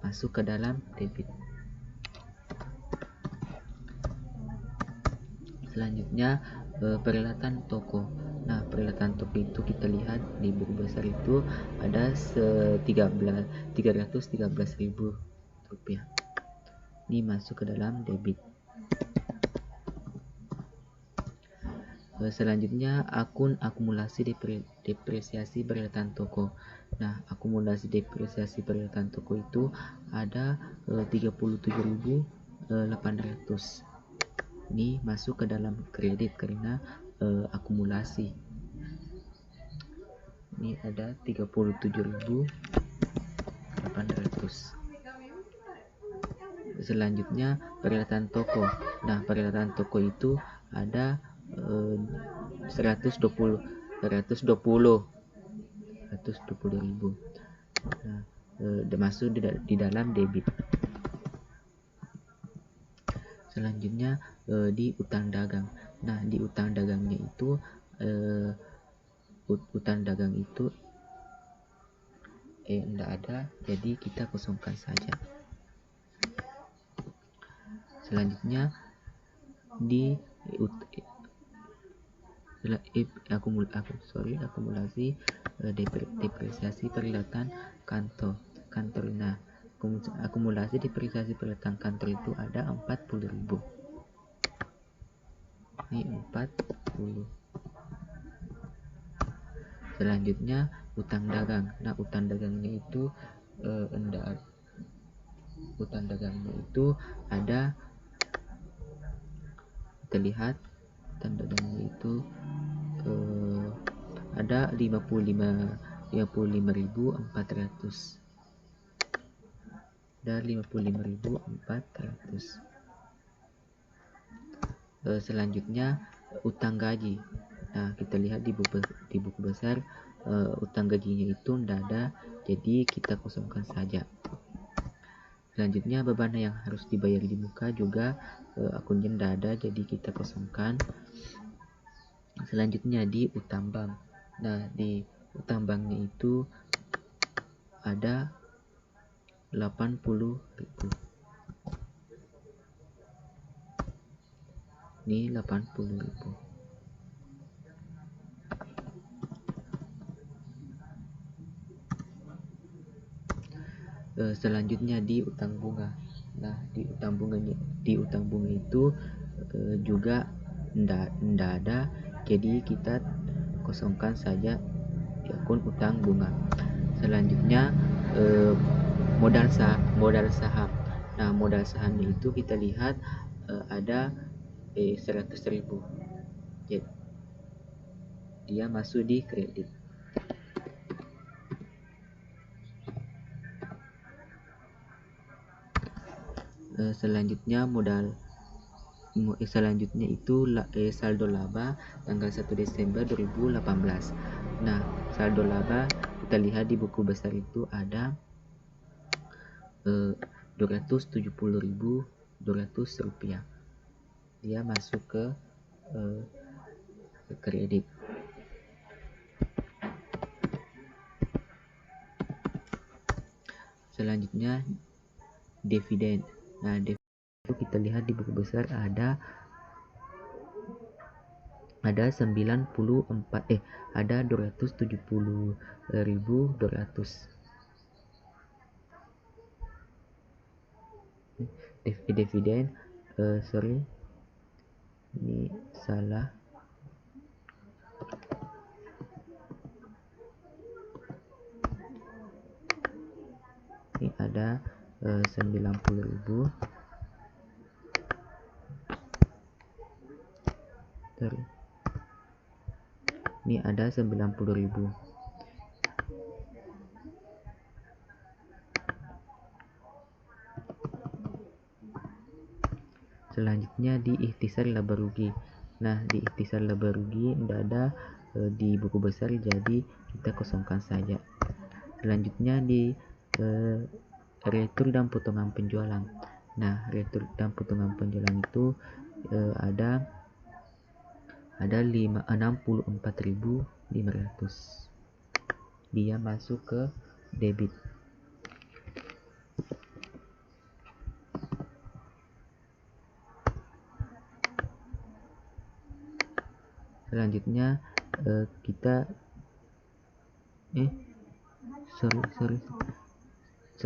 masuk ke dalam debit. Selanjutnya peralatan toko. Nah, peralatan toko itu kita lihat di buku besar itu ada 313.000 rupiah. Ini masuk ke dalam debit. Selanjutnya akun akumulasi depresiasi peralatan toko. Nah, akumulasi depresiasi peralatan toko itu ada 37.800. Ini masuk ke dalam kredit karena akumulasi. Ini ada 37.800. Selanjutnya peralatan toko. Nah, peralatan toko itu ada 120.000. Nah, masuk di dalam debit. Selanjutnya di utang dagang. Nah, di utang dagangnya itu utang dagang itu enggak ada, jadi kita kosongkan saja. Selanjutnya di akumulasi depresiasi peralatan kantor. Nah, akumulasi depresiasi peralatan kantor itu ada 40.000. Ini 40. Selanjutnya utang dagang. Nah, utang dagangnya itu utang dagangnya itu ada, kita lihat utang dagangnya itu ada 55.400. Ada 55.400. Selanjutnya utang gaji. Nah, kita lihat di buku besar utang gajinya itu tidak ada, jadi kita kosongkan saja. Selanjutnya beban yang harus dibayar di muka juga akunnya tidak ada, jadi kita kosongkan. Selanjutnya di utang bank. Nah, di utang banknya itu ada 80.000. Ini 80.000. Selanjutnya di utang bunga. Nah, di utang bunga itu juga ndak ada, jadi kita kosongkan saja di akun utang bunga. Selanjutnya modal saham. Nah, modal sahamnya itu kita lihat ada 100.000. Jadi dia masuk di kredit. Selanjutnya itu saldo laba tanggal 1 Desember 2018. Nah, saldo laba kita lihat di buku besar itu ada 270.200 rupiah. Dia masuk ke kredit. Selanjutnya dividen. Nah, dividen itu kita lihat di buku besar ada 270.200. Dividen ini salah. Ini ada 90.000. Ini ada 90.000. Selanjutnya di ikhtisar laba rugi. Nah, di ikhtisar laba rugi tidak ada di buku besar, jadi kita kosongkan saja. Selanjutnya di retur dan potongan penjualan. Nah, retur dan potongan penjualan itu ada 64.500. Dia masuk ke debit. Selanjutnya kita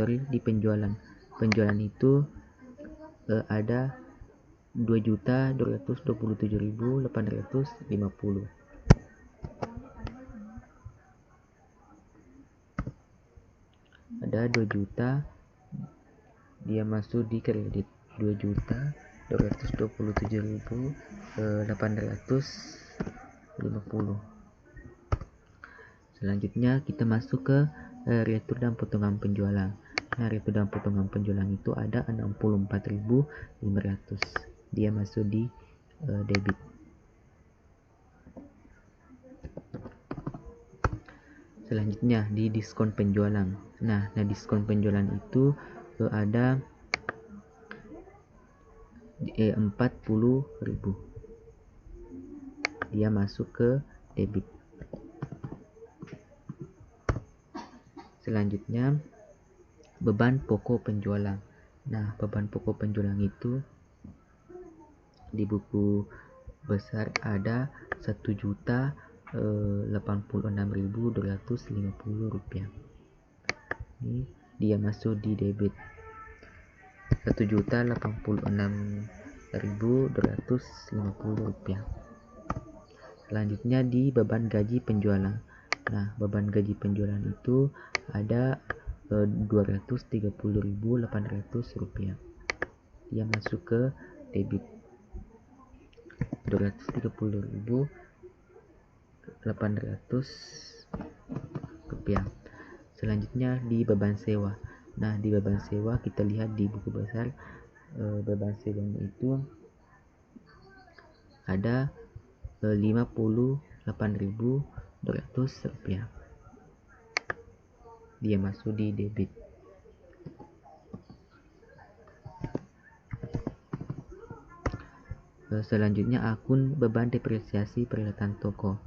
di penjualan itu ada 2.227.850. Ada 2 juta, dia masuk di kredit 2.227.850. Selanjutnya kita masuk ke retur dan potongan penjualan. Nah, retur dan potongan penjualan itu ada 64.500. Dia masuk di debit. Selanjutnya di diskon penjualan. Nah, diskon penjualan itu ada 40.000. Dia masuk ke debit. Selanjutnya beban pokok penjualan. Nah, beban pokok penjualan itu di buku besar ada 1.086.250 rupiah. Ini dia masuk di debit 1.086.250 rupiah. Selanjutnya di beban gaji penjualan. Nah, beban gaji penjualan itu ada 230.800 rupiah. Dia masuk ke debit 230.800 rupiah. Selanjutnya di beban sewa. Nah, di beban sewa kita lihat di buku besar, beban sewanya itu ada 58.200 rupiah. Dia masuk di debit. Selanjutnya akun beban depresiasi peralatan toko.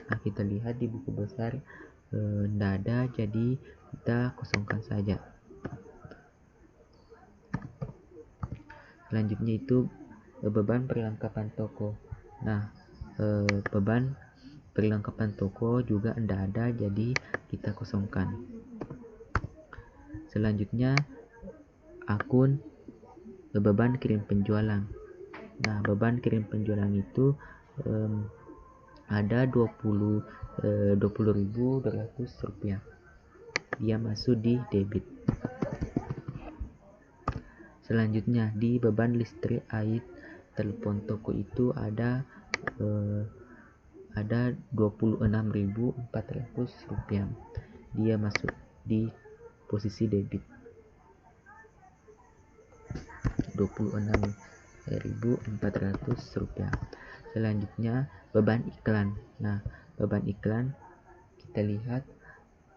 Nah, kita lihat di buku besar tidak ada, jadi kita kosongkan saja. Selanjutnya itu beban perlengkapan toko. Nah, beban perlengkapan toko juga tidak ada, jadi kita kosongkan. Selanjutnya akun beban kirim penjualan. Nah, beban kirim penjualan itu ada 20.200 rupiah. Dia masuk di debit. Selanjutnya di beban listrik, air, telepon toko itu ada 26.400 rupiah. Dia masuk di posisi debit 26.400 rupiah. Selanjutnya beban iklan. Nah, beban iklan kita lihat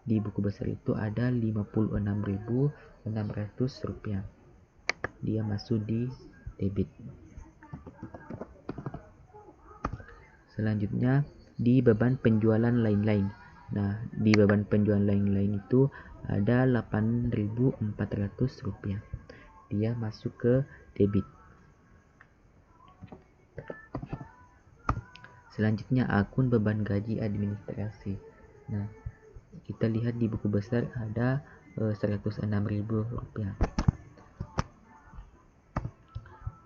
di buku besar itu ada 56.600 rupiah. Dia masuk di debit. Selanjutnya di beban penjualan lain-lain. Nah, di beban penjualan lain-lain itu ada 8.400 rupiah. Dia masuk ke debit. Selanjutnya akun beban gaji administrasi. Nah, kita lihat di buku besar ada 106.000 rupiah.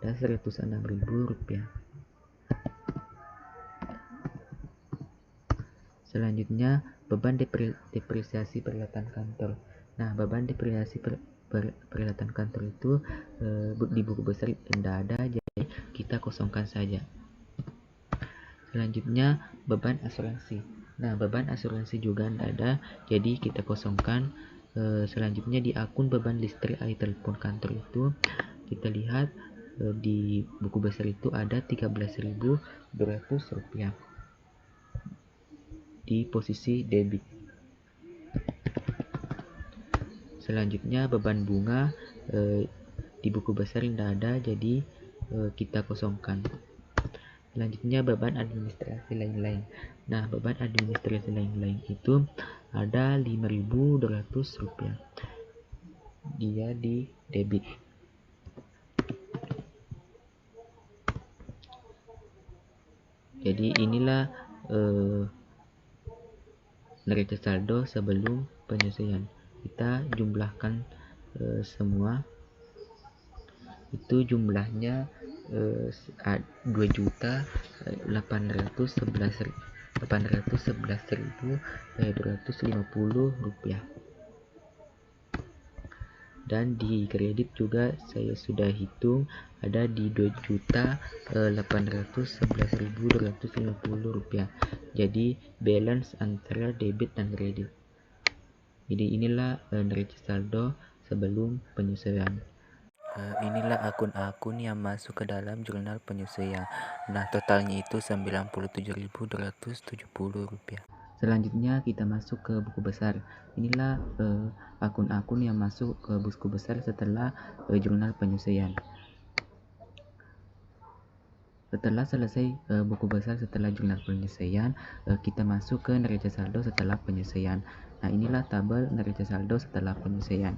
Ada 106.000 rupiah. Selanjutnya beban depresiasi peralatan kantor. Nah, beban depresiasi peralatan kantor itu di buku besar tidak ada, jadi kita kosongkan saja. Selanjutnya beban asuransi. Nah, beban asuransi juga tidak ada, jadi kita kosongkan. Selanjutnya di akun beban listrik, air, telepon kantor itu kita lihat di buku besar itu ada 13.200 rupiah di posisi debit. Selanjutnya beban bunga di buku besar tidak ada, jadi kita kosongkan. Selanjutnya beban administrasi lain-lain. Nah, beban administrasi lain-lain itu ada 5.200 rupiah. Dia di debit. Jadi inilah neraca saldo sebelum penyesuaian. Kita jumlahkan semua. Itu jumlahnya 2.811.250 rupiah. Dan di kredit juga saya sudah hitung ada di 2.811.250 rupiah. Jadi balance antara debit dan kredit. Jadi inilah neraca saldo sebelum penyesuaian. Inilah akun-akun yang masuk ke dalam jurnal penyesuaian. Nah, totalnya itu 97.270 rupiah. Selanjutnya kita masuk ke buku besar. Inilah akun-akun yang masuk ke buku besar setelah jurnal penyesuaian. Setelah selesai buku besar setelah jurnal penyelesaian, kita masuk ke neraca saldo setelah penyelesaian. Nah, inilah tabel neraca saldo setelah penyelesaian.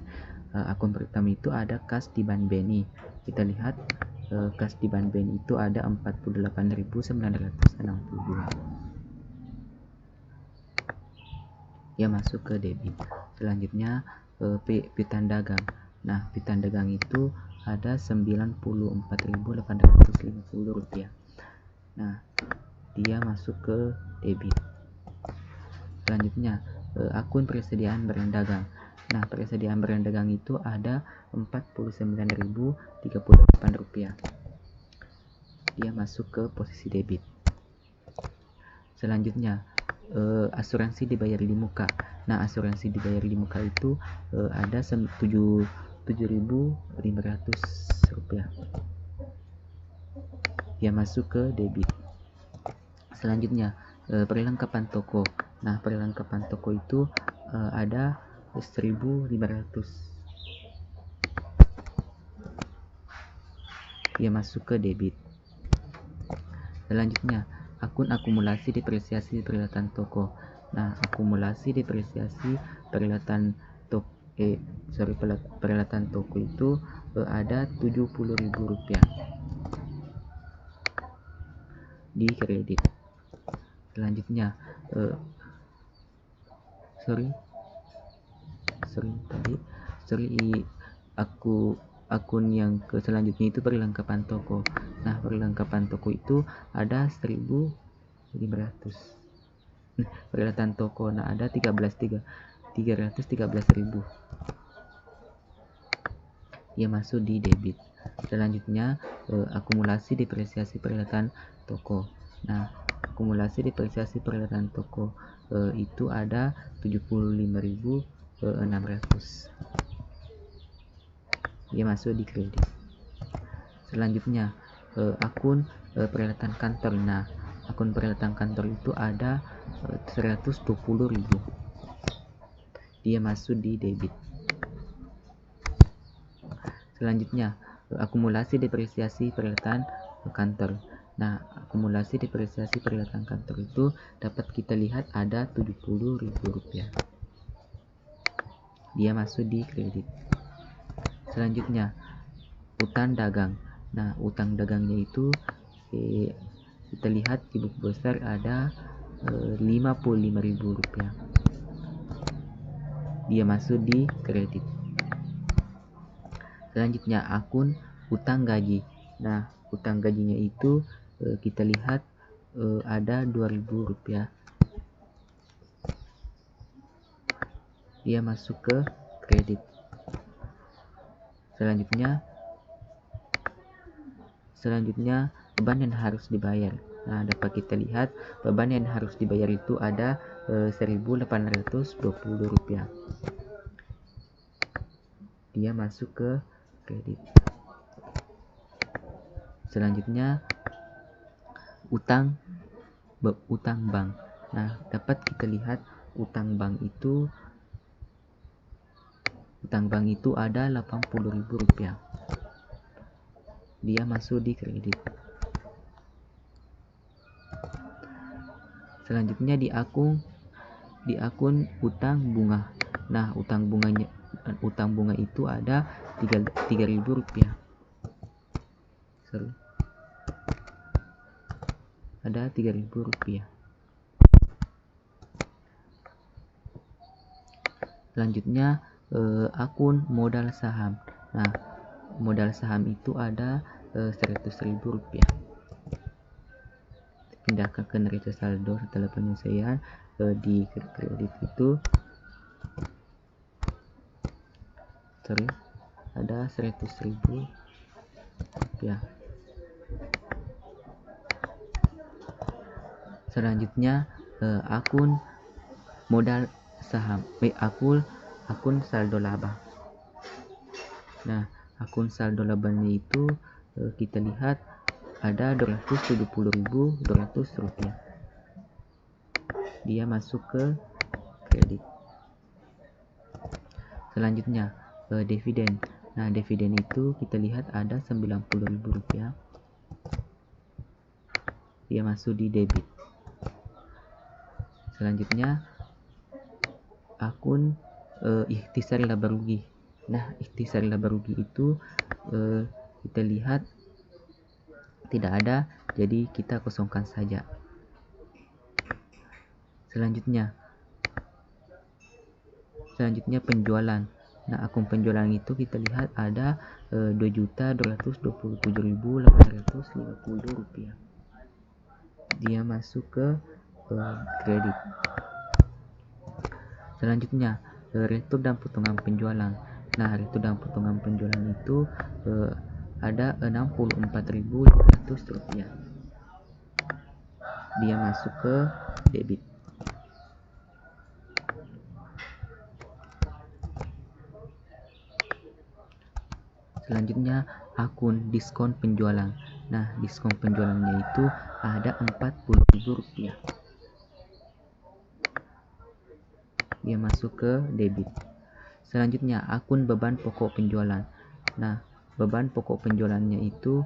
Akun pertama itu ada kas di Bank BNI. Kita lihat kas di Bank BNI itu ada 48.992. Ya, masuk ke debit. Selanjutnya piutang dagang. Nah, piutang dagang itu ada 94.850 rupiah. Nah, dia masuk ke debit. Selanjutnya akun persediaan barang dagang. Nah, persediaan barang dagang itu ada 49.038 rupiah. Dia masuk ke posisi debit. Selanjutnya asuransi dibayar di muka. Nah, asuransi dibayar di muka itu ada 7.500 rupiah. Dia masuk ke debit. Selanjutnya perlengkapan toko. Nah, perlengkapan toko itu ada 1.500. Dia masuk ke debit. Selanjutnya akun akumulasi depresiasi peralatan toko. Nah, akumulasi depresiasi peralatan toko itu ada 70.000 rupiah di kredit. Selanjutnya akun yang ke selanjutnya itu perlengkapan toko. Nah, perlengkapan toko itu ada 1.500. Peralatan toko, nah ada 313.000. Ia masuk di debit. Selanjutnya akumulasi depresiasi peralatan toko. Nah, akumulasi depresiasi peralatan toko itu ada 75.600. Ia masuk di kredit. Selanjutnya akun peralatan kantor. Nah, akun peralatan kantor itu ada 120.000. Dia masuk di debit. Selanjutnya akumulasi depresiasi peralatan kantor. Nah, akumulasi depresiasi peralatan kantor itu dapat kita lihat ada 70.000 rupiah. Dia masuk di kredit. Selanjutnya utang dagang. Nah, utang dagangnya itu kita lihat di buku besar ada 55.000 rupiah. Dia masuk di kredit. Selanjutnya akun utang gaji. Nah, utang gajinya itu kita lihat ada 2.000 rupiah. Dia masuk ke kredit. Selanjutnya beban yang harus dibayar. Nah, dapat kita lihat beban yang harus dibayar itu ada 1.820 rupiah. Dia masuk ke kredit. Selanjutnya utang bank. Nah, dapat kita lihat utang bank itu ada 80.000 rupiah. Dia masuk di kredit. Selanjutnya di akun utang bunga. Nah, utang bunga itu ada 3.000 rupiah. Ada 3.000 rupiah. Selanjutnya akun modal saham. Nah, modal saham itu ada 100.000 rupiah. Pindahkan ke neraca saldo setelah penyelesaian di kredit itu ada 100.000 rupiah. Selanjutnya akun modal saham akun saldo laba. Nah, akun saldo labanya itu kita lihat ada 270.200 rupiah. Dia masuk ke kredit. Selanjutnya dividen. Nah, dividen itu kita lihat ada 90.000 rupiah. dia masuk di debit. Selanjutnya akun ikhtisar laba rugi. Nah, ikhtisar laba rugi itu kita lihat tidak ada, jadi kita kosongkan saja. Selanjutnya penjualan. Nah, akun penjualan itu kita lihat ada 2.227.850 rupiah. Dia masuk ke kredit. Selanjutnya retur dan potongan penjualan. Nah, retur dan potongan penjualan itu ada 64.500 rupiah. Dia masuk ke debit. Selanjutnya akun diskon penjualan. Nah, diskon penjualannya itu ada 40.000 rupiah. Dia masuk ke debit. Selanjutnya akun beban pokok penjualan. Nah, beban pokok penjualannya itu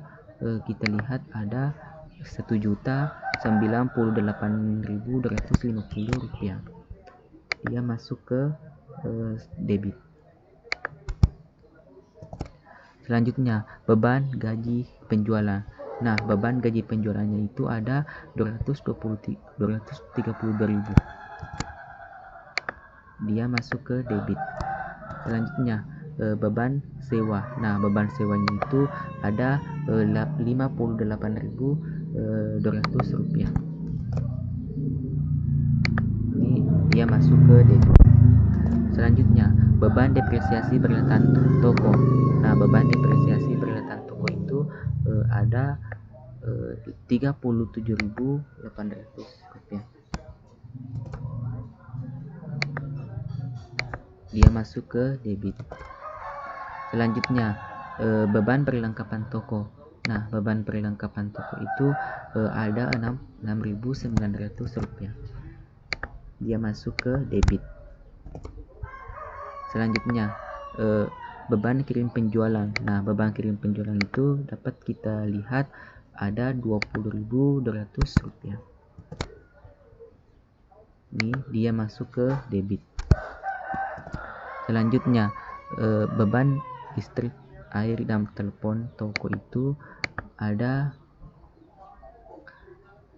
kita lihat ada 1.098.250 rupiah. Dia masuk ke debit. Selanjutnya beban gaji penjualan. Nah, beban gaji penjualannya itu ada 232.000. Dia masuk ke debit. Selanjutnya beban sewa. Nah, beban sewanya itu ada 58.200 rupiah. Ini dia masuk ke debit. Selanjutnya beban depresiasi peralatan toko. Nah, beban depresiasi peralatan toko itu ada 37.800 rupiah. Dia masuk ke debit. Selanjutnya beban perlengkapan toko. Nah, beban perlengkapan toko itu ada 6.900 rupiah. Dia masuk ke debit. Selanjutnya beban kirim penjualan. Nah, beban kirim penjualan itu dapat kita lihat ada 20.200 rupiah. Ini dia masuk ke debit. Selanjutnya beban listrik, air, dan telepon toko itu ada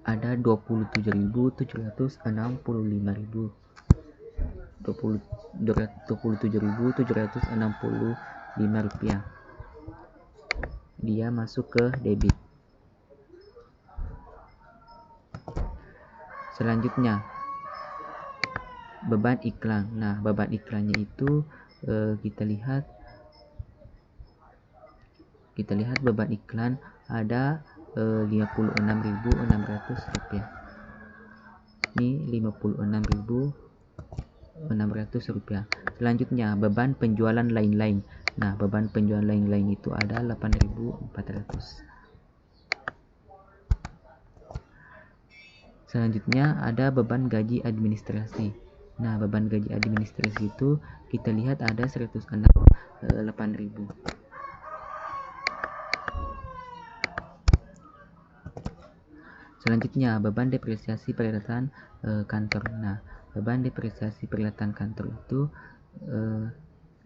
27.765 rupiah. Dia masuk ke debit. Selanjutnya beban iklan. Nah, beban iklannya itu kita lihat beban iklan ada 56.600 rupiah. Ini 56.600 rupiah. Selanjutnya beban penjualan lain-lain. Nah, beban penjualan lain-lain itu ada 8.400. Selanjutnya ada beban gaji administrasi. Nah, beban gaji administrasi itu kita lihat ada 108.000. Selanjutnya beban depresiasi peralatan kantor. Nah, beban depresiasi peralatan kantor itu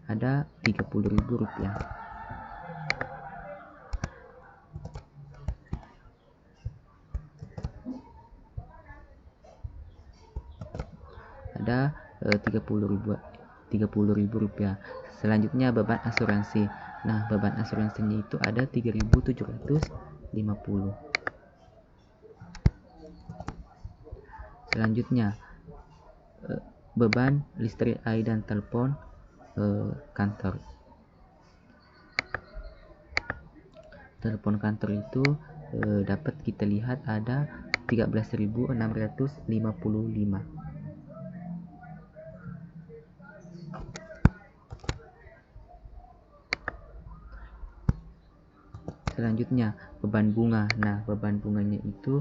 ada 30.000 rupiah. Ada 30.000 rupiah. Selanjutnya beban asuransi. Nah, beban asuransinya itu ada 3.750. Selanjutnya beban listrik, air, dan telepon kantor. Telepon kantor itu dapat kita lihat ada 13.655. Selanjutnya beban bunga. Nah, beban bunganya itu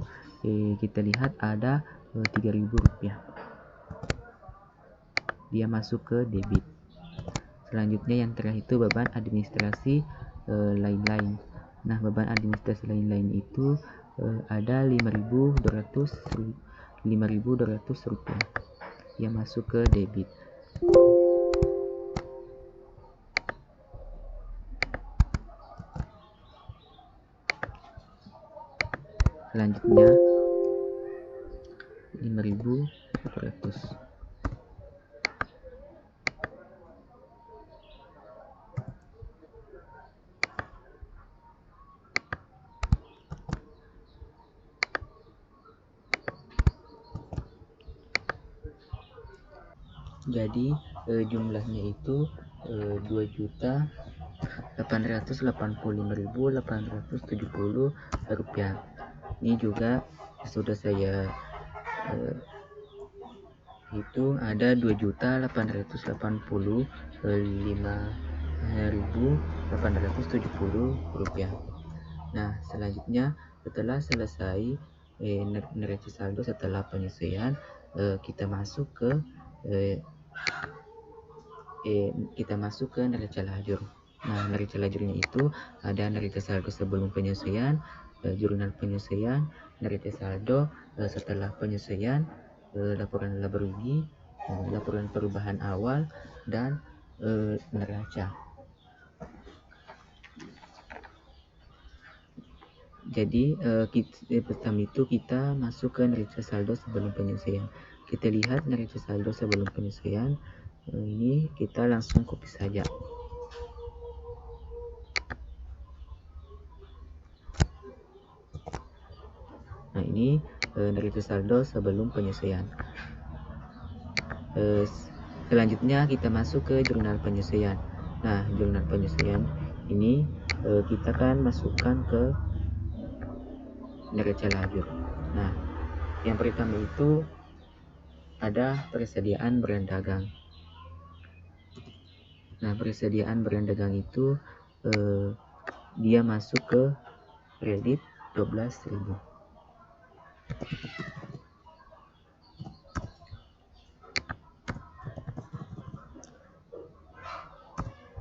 kita lihat ada 3.000 rupiah. Dia masuk ke debit. Selanjutnya yang terakhir itu beban administrasi lain-lain. Nah, beban administrasi lain-lain itu ada 5.200 rupiah yang masuk ke debit. Selanjutnya 5.200. Jadi jumlahnya itu 2.885.870 rupiah. Ini juga sudah saya hitung, ada 2.885.870 rupiah. Nah, selanjutnya setelah selesai neraca saldo setelah penyelesaian, kita masuk ke neraca lajur. Nah, neraca lajurnya itu ada neraca saldo sebelum penyelesaian, jurnal penyelesaian, neraca saldo setelah penyelesaian, laporan laba rugi, laporan perubahan awal, dan neraca. Jadi pertama itu kita masuk ke neraca saldo sebelum penyelesaian. Kita lihat neraca saldo sebelum penyelesaian. Ini kita langsung copy saja. Nah, ini neraca saldo sebelum penyelesaian. Selanjutnya kita masuk ke jurnal penyelesaian. Nah, jurnal penyelesaian ini kita kan masukkan ke neraca lajur. Nah, yang pertama itu ada persediaan barang dagang. Nah, persediaan barang dagang itu dia masuk ke kredit 12.000.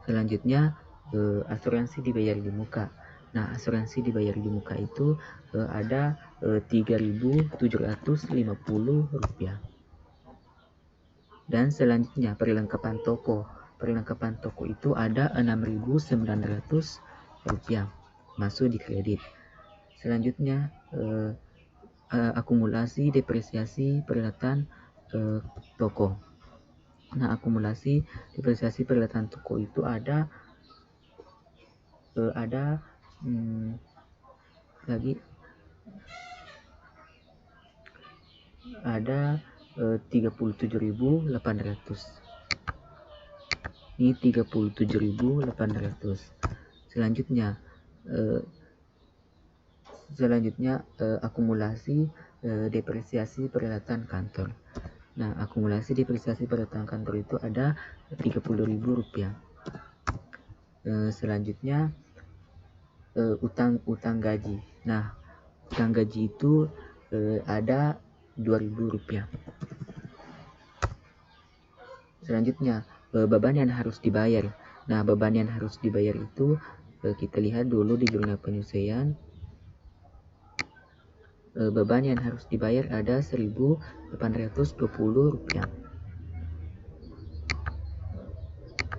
Selanjutnya asuransi dibayar di muka. Nah, asuransi dibayar di muka itu ada 3.750 rupiah. Dan selanjutnya perlengkapan toko. Perlengkapan toko itu ada 6.900 rupiah masuk di kredit. Selanjutnya akumulasi depresiasi peralatan toko. Nah, akumulasi depresiasi peralatan toko itu ada 37.800. Ini 37.800. Selanjutnya akumulasi depresiasi peralatan kantor. Nah, akumulasi depresiasi peralatan kantor itu ada 30.000 rupiah. Selanjutnya utang gaji. Nah, utang gaji itu ada 2.000 rupiah. Selanjutnya beban yang harus dibayar. Nah, beban yang harus dibayar itu kita lihat dulu di jurnal penyelesaian. Beban yang harus dibayar ada 1.820 rupiah.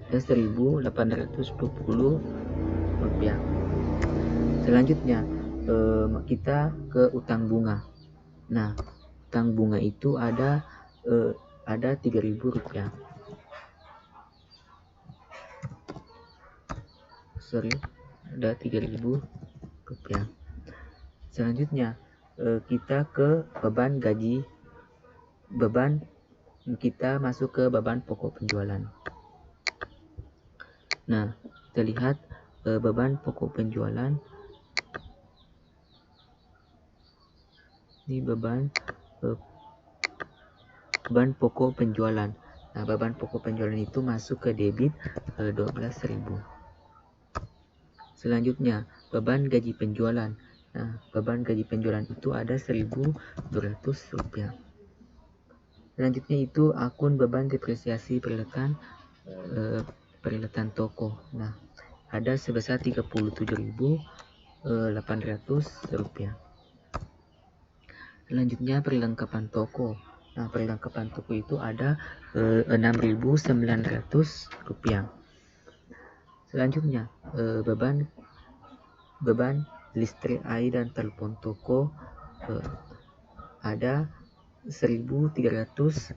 Ada 1.820 rupiah. Selanjutnya kita ke utang bunga. Nah, utang bunga itu ada 3.000 rupiah. Ada 3.000 rupiah. Selanjutnya kita ke beban gaji. Kita masuk ke beban pokok penjualan. Nah, kita lihat beban pokok penjualan. Ini beban pokok penjualan. Nah, beban pokok penjualan itu masuk ke debit 12.000. Selanjutnya beban gaji penjualan. Nah, beban gaji penjualan itu ada 1.200 rupiah. Selanjutnya itu akun beban depresiasi peralatan toko. Nah, ada sebesar 37.800 rupiah. Selanjutnya perlengkapan toko. Nah, perlengkapan toko itu ada 6.900 rupiah. Selanjutnya beban listrik, air dan telepon toko ada 1.365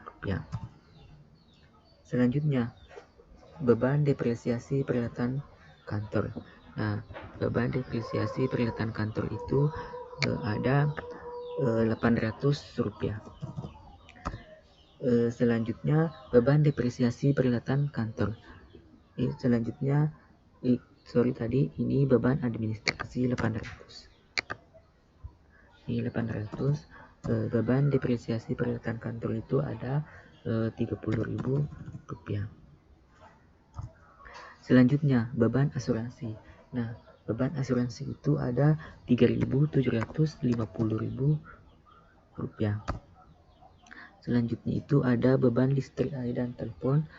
rupiah. Selanjutnya beban depresiasi peralatan kantor. Nah, beban depresiasi peralatan kantor itu ada 800 rupiah. Selanjutnya beban depresiasi peralatan kantor. Selanjutnya ini beban administrasi 800. Ini 800. Beban depresiasi peralatan kantor itu ada 30.000 rupiah. Selanjutnya beban asuransi. Nah, beban asuransi itu ada 3.750.000 rupiah. Selanjutnya itu ada beban listrik, air dan telepon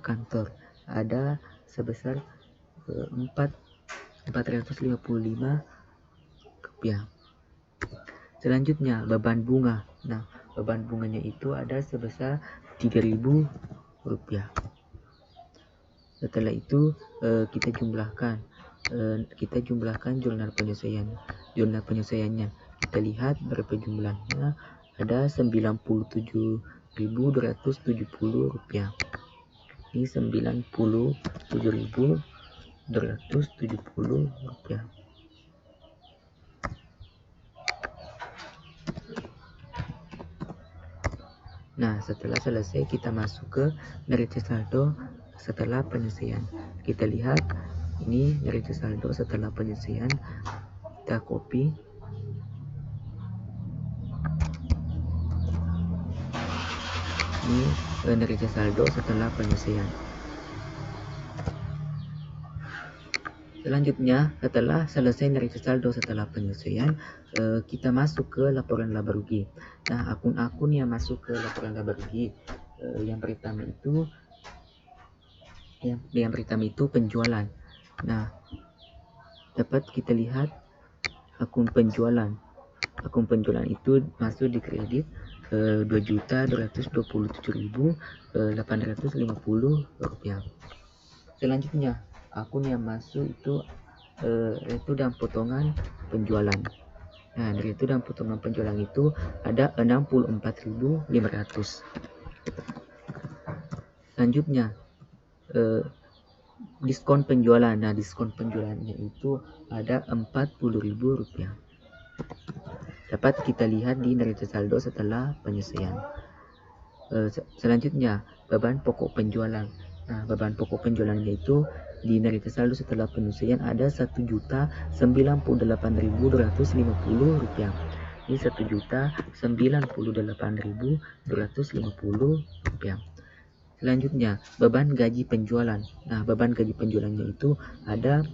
kantor, ada sebesar 455 rupiah. Selanjutnya beban bunga. Nah, beban bunganya itu ada sebesar 3.000 rupiah. Setelah itu kita jumlahkan jurnal penyelesaiannya. Kita lihat berapa jumlahnya. Ada 97.270 rupiah. Ini 97.270 rupiah. Nah, setelah selesai kita masuk ke neraca saldo setelah penyelesaian. Kita lihat ini neraca saldo setelah penyelesaian. Kita copy. Ini neraca saldo setelah penyelesaian. Selanjutnya, setelah selesai neraca saldo setelah penyelesaian, kita masuk ke laporan laba rugi. Nah, akun-akun yang masuk ke laporan laba rugi, yang pertama itu penjualan. Nah, dapat kita lihat akun penjualan. Akun penjualan itu masuk di kredit 2.227.850 rupiah. Selanjutnya, akun yang masuk itu dan potongan penjualan. Nah, dari itu dan potongan penjualan itu ada 64.500. Selanjutnya diskon penjualan. Nah, diskon penjualannya itu ada 40.000 rupiah. Dapat kita lihat di neraca saldo setelah penyelesaian. Selanjutnya beban pokok penjualan. Nah, beban pokok penjualannya itu di neraca saldo setelah penyelesaian ada 1.098.250 rupiah. Ini 1.098.250 rupiah. Selanjutnya beban gaji penjualan. Nah, beban gaji penjualannya itu ada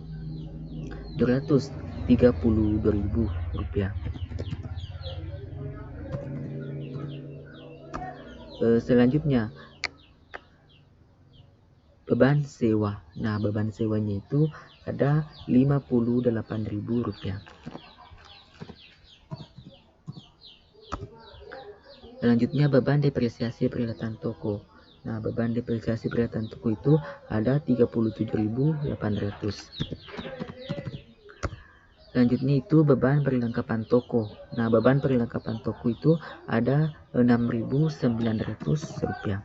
232.000 rupiah. Selanjutnya beban sewa. Nah, beban sewanya itu ada 58.000 rupiah. Selanjutnya beban depresiasi peralatan toko. Nah, beban depresiasi peralatan toko itu ada 37.800. Selanjutnya itu beban perlengkapan toko. Nah, beban perlengkapan toko itu ada 6.900 rupiah.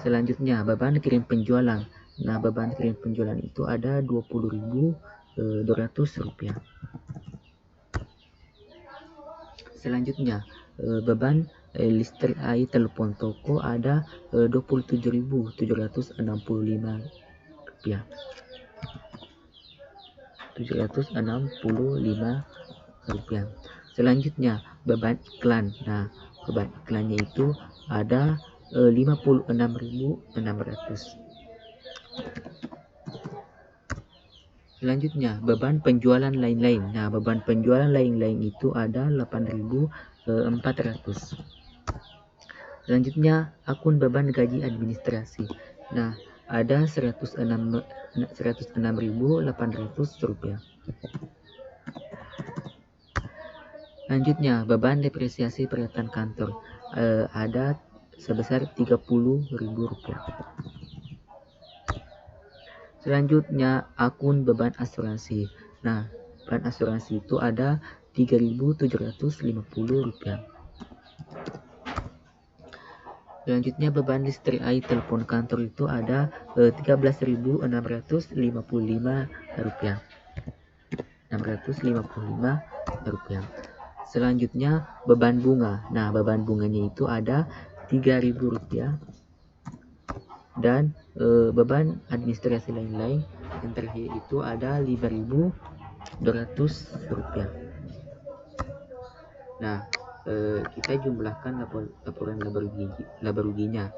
Selanjutnya beban kirim penjualan. Nah, beban kirim penjualan itu ada 20.200 rupiah. Selanjutnya beban listrik, air, telepon toko ada 27.765 rupiah. 765 rupiah. Selanjutnya beban iklan. Nah, beban iklannya itu ada 56.600. Selanjutnya beban penjualan lain-lain. Nah, beban penjualan lain-lain itu ada 8.400. Selanjutnya akun beban gaji administrasi. Nah, ada 106.800 rupiah. Selanjutnya, beban depresiasi peralatan kantor ada sebesar Rp30.000. Selanjutnya, akun beban asuransi. Nah, beban asuransi itu ada Rp3.750. Selanjutnya, beban listrik air telepon kantor itu ada Rp13.655. Rp655. Selanjutnya, beban bunga. Nah, beban bunganya itu ada Rp3.000. Dan beban administrasi lain-lain yang terakhir itu ada Rp5.200. Nah, kita jumlahkan laporan laba ruginya.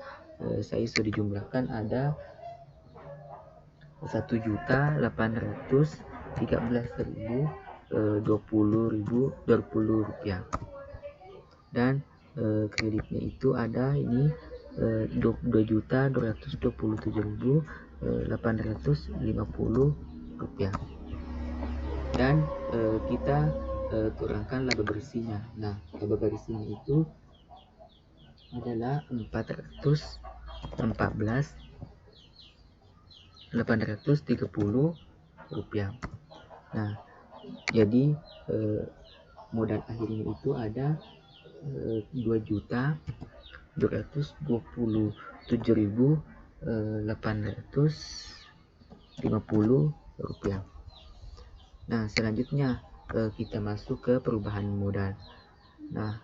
Saya sudah jumlahkan ada Rp1.813.020 dan kreditnya itu ada ini Rp2.227.850 dan kita kurangkan laba bersihnya. Nah, laba bersihnya itu adalah Rp414.830. Nah, jadi modal akhirnya itu ada Rp2.227.850. Nah, selanjutnya kita masuk ke perubahan modal. Nah,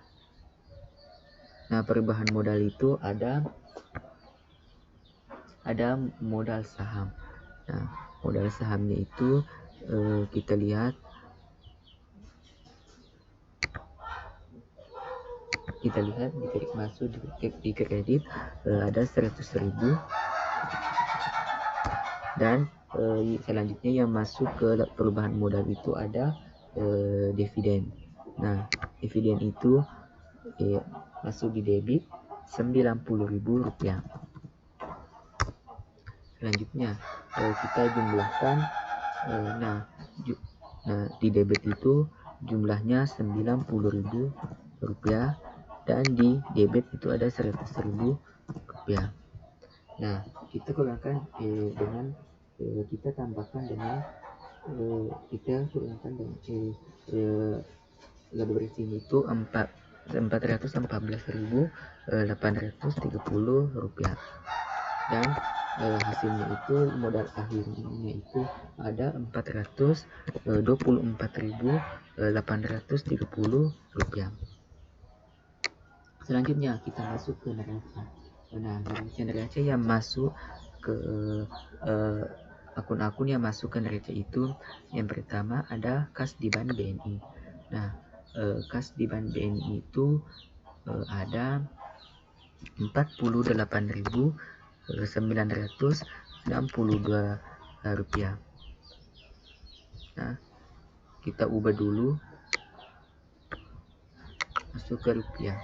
perubahan modal itu ada modal saham. Nah, modal sahamnya itu kita lihat masuk di kredit ada 100.000 dan selanjutnya yang masuk ke perubahan modal itu ada dividen. Nah, dividen itu masuk di debit Rp90.000. Selanjutnya kita jumlahkan. Nah, di debit itu jumlahnya Rp90.000 dan di debit itu ada Rp100.000. Nah, kita kurangkan dengan kita tambahkan dengan laba bersihnya itu Rp414.830 dan hasilnya itu modal akhirnya itu ada Rp424.830. Selanjutnya kita masuk ke neraca. Nah, neraca yang masuk ke akun-akun yang masuk ke neraca itu yang pertama ada kas di bank BNI. Nah, kas di bank BNI itu ada Rp48.962. Nah, kita ubah dulu masuk ke rupiah.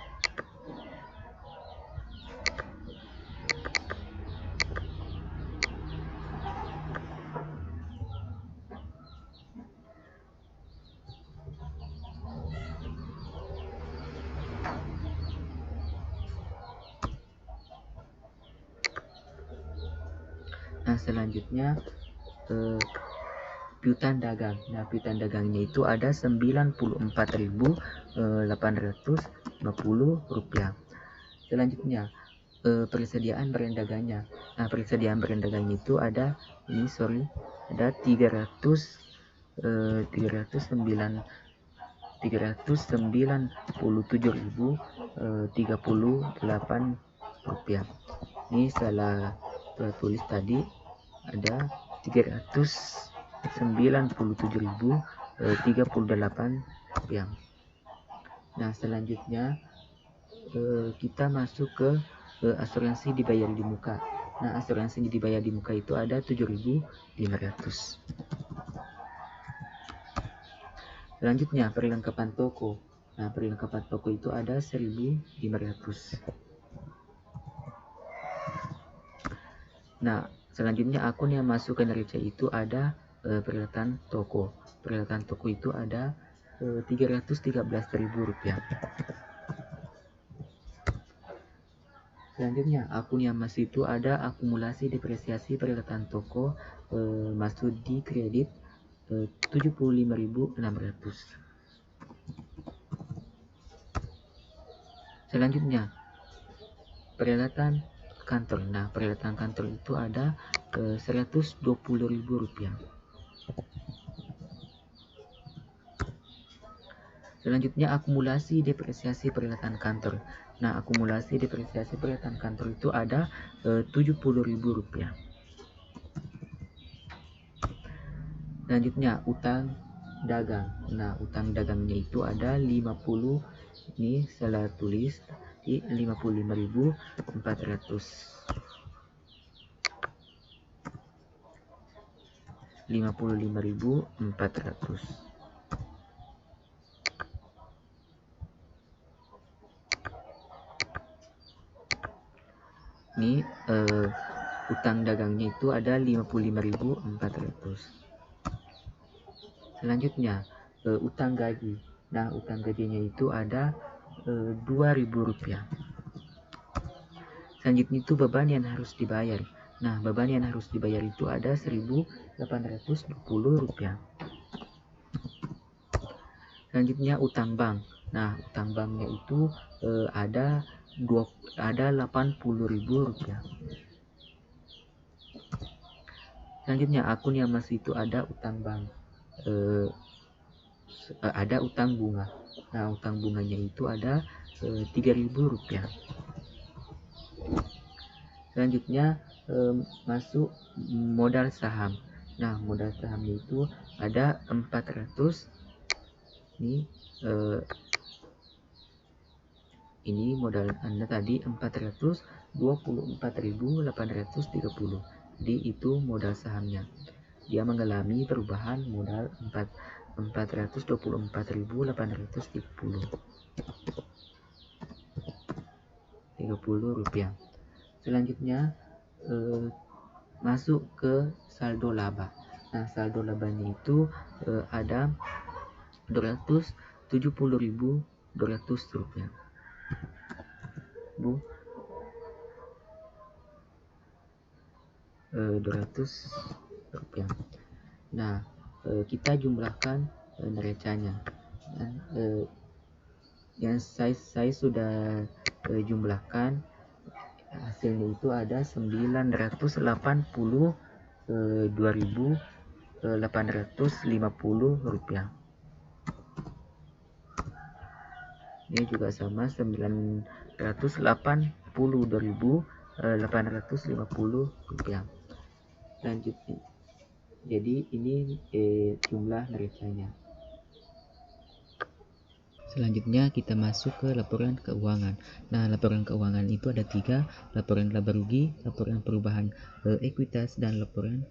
Nah, selanjutnya piutang dagang. Nah, piutang dagangnya itu ada Rp94.850. Selanjutnya persediaan barang dagangnya. Nah, persediaan barang dagangnya itu ada ada 397.038 ini salah tulis tadi, ada 397.038. Nah, selanjutnya kita masuk ke asuransi dibayar di muka. Nah, asuransi dibayar di muka itu ada 7.500. Selanjutnya perlengkapan toko. Nah, perlengkapan toko itu ada 1.500. Nah, selanjutnya akun yang masuk ke neraca itu ada peralatan toko. Peralatan toko itu ada Rp313.000. Selanjutnya, akun yang masuk itu ada akumulasi depresiasi peralatan toko masuk di kredit 75.600. Selanjutnya, peralatan kantor. Nah, peralatan kantor itu ada Rp120.000. Selanjutnya, akumulasi depresiasi peralatan kantor. Nah, akumulasi depresiasi peralatan kantor itu ada Rp70.000. Selanjutnya, utang dagang. Nah, utang dagangnya itu ada 50. Ini salah tulis di 55.400. 55.400. Ini utang dagangnya itu ada 55.400. Selanjutnya, utang gaji. Nah, utang gajinya itu ada Rp2.000. Selanjutnya itu beban yang harus dibayar. Nah, beban yang harus dibayar itu ada Rp1.820. Selanjutnya, utang bank. Nah, utang banknya itu ada Rp80.000. Selanjutnya, akun yang masih itu ada utang bank. Ada utang bunga. Nah, utang bunganya itu ada Rp3.000. Selanjutnya, masuk modal saham. Nah, modal sahamnya itu ada 400. Ini modal Anda tadi 424.830. Jadi itu modal sahamnya. Dia mengalami perubahan modal 424.830 rupiah. Selanjutnya masuk ke saldo laba. Nah, saldo labanya itu ada Rp270.200. Bu, 200 rupiah. Nah, kita jumlahkan neracanya. Yang saya sudah jumlahkan, hasilnya itu ada Rp982.850. Ini juga sama, Rp982.850. Lanjutnya, jadi ini jumlah neracanya. Selanjutnya kita masuk ke laporan keuangan. Nah, laporan keuangan itu ada 3, laporan laba rugi, laporan perubahan ekuitas, dan laporan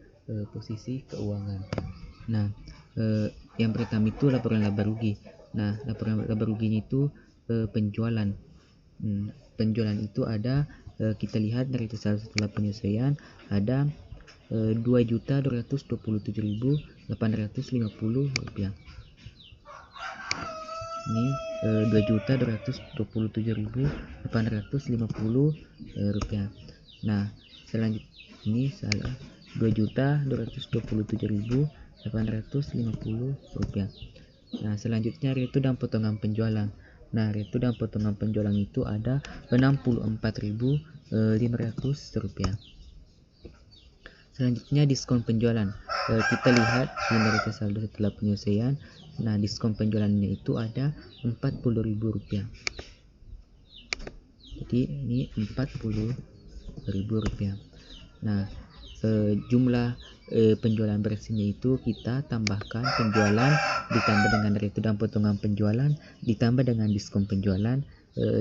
posisi keuangan. Nah, yang pertama itu laporan laba rugi. Nah, laporan laba ruginya itu penjualan. Penjualan itu ada, kita lihat dari setelah penyelesaian ada Rp2.227.850. Ini Rp2.227.850. Nah, selanjutnya ini salah, Rp2.227.850. Nah, selanjutnya retu dan potongan penjualan. Nah, retu dan potongan penjualan itu ada Rp64.500. Selanjutnya diskon penjualan. Kita lihat di neraca saldo setelah penyelesaian. Nah, diskon penjualannya itu ada Rp40.000. Jadi ini Rp40.000. Nah, jumlah penjualan bersihnya itu kita tambahkan penjualan ditambah dengan retu dan potongan penjualan ditambah dengan diskon penjualan.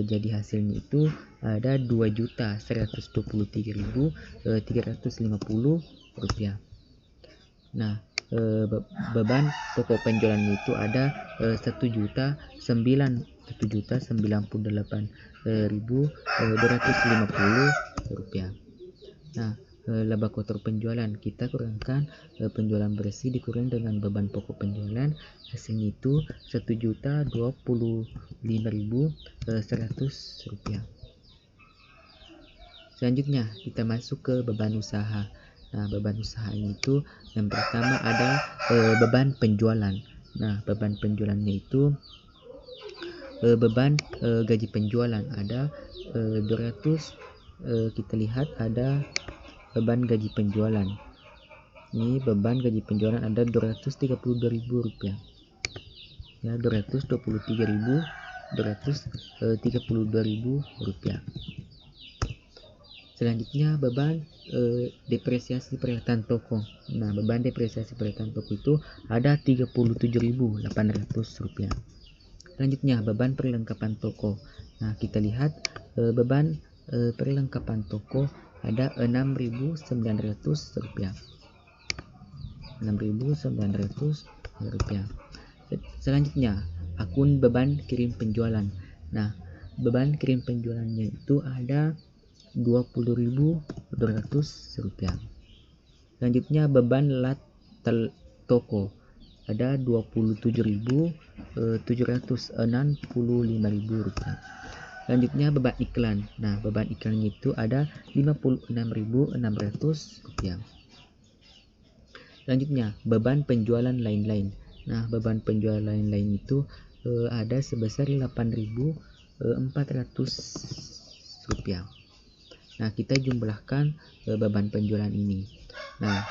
Jadi hasilnya itu ada Rp2.123.350. Nah, beban pokok penjualannya itu ada Rp1.098.250. Nah, laba kotor penjualan, kita kurangkan penjualan bersih dikurang dengan beban pokok penjualan, hasilnya itu Rp1.025.100. Selanjutnya kita masuk ke beban usaha. Nah, beban usahanya itu yang pertama ada beban penjualan. Nah, beban penjualannya itu beban gaji penjualan ada 200. Kita lihat ada beban gaji penjualan. Ini beban gaji penjualan ada Rp232.000. Ya, Rp233.232.000. Selanjutnya beban depresiasi peralatan toko. Nah, beban depresiasi peralatan toko itu ada Rp37.800. Selanjutnya beban perlengkapan toko. Nah, kita lihat beban perlengkapan toko ada Rp6.900. Rp6.900. Selanjutnya akun beban kirim penjualan. Nah, beban kirim penjualannya itu ada Rp20.200. Selanjutnya beban lat toko ada Rp27.765.000. Selanjutnya beban iklan. Nah, beban iklannya itu ada Rp56.600. Selanjutnya beban penjualan lain-lain. Nah, beban penjualan lain-lain itu ada sebesar Rp8.400. Nah, kita jumlahkan beban penjualan ini. Nah,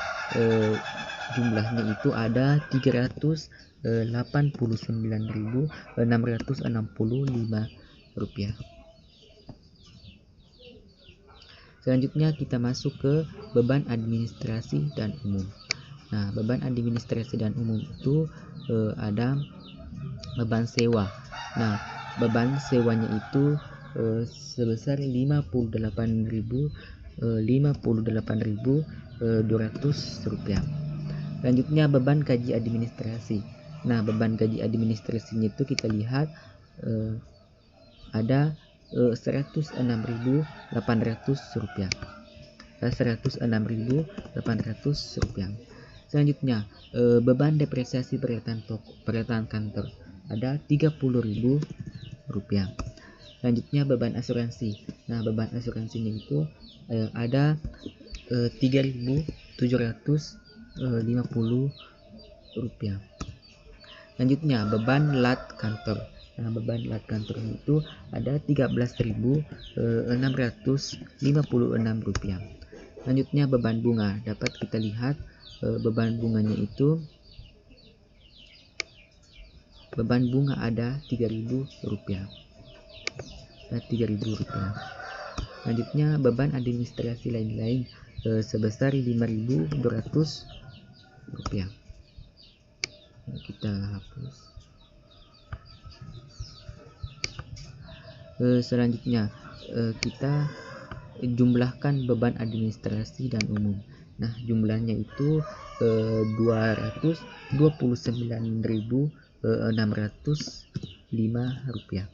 jumlahnya itu ada Rp389.665. Selanjutnya kita masuk ke beban administrasi dan umum. Nah, beban administrasi dan umum itu ada beban sewa. Nah, beban sewanya itu sebesar Rp58.200. Selanjutnya beban gaji administrasi. Nah, beban gaji administrasinya itu kita lihat ada Rp106.800. Rp106.800. Selanjutnya beban depresiasi peralatan kantor ada Rp30.000. Selanjutnya beban asuransi. Nah, beban asuransinya itu ada Rp3.750. Selanjutnya beban lat kantor. Nah, beban lat kantor itu ada Rp13.656. Selanjutnya beban bunga. Dapat kita lihat beban bunganya itu beban bunga ada Rp3.000. Selanjutnya beban administrasi lain-lain sebesar Rp5.200. Kita hapus. Selanjutnya kita jumlahkan beban administrasi dan umum. Nah, jumlahnya itu Rp229.605.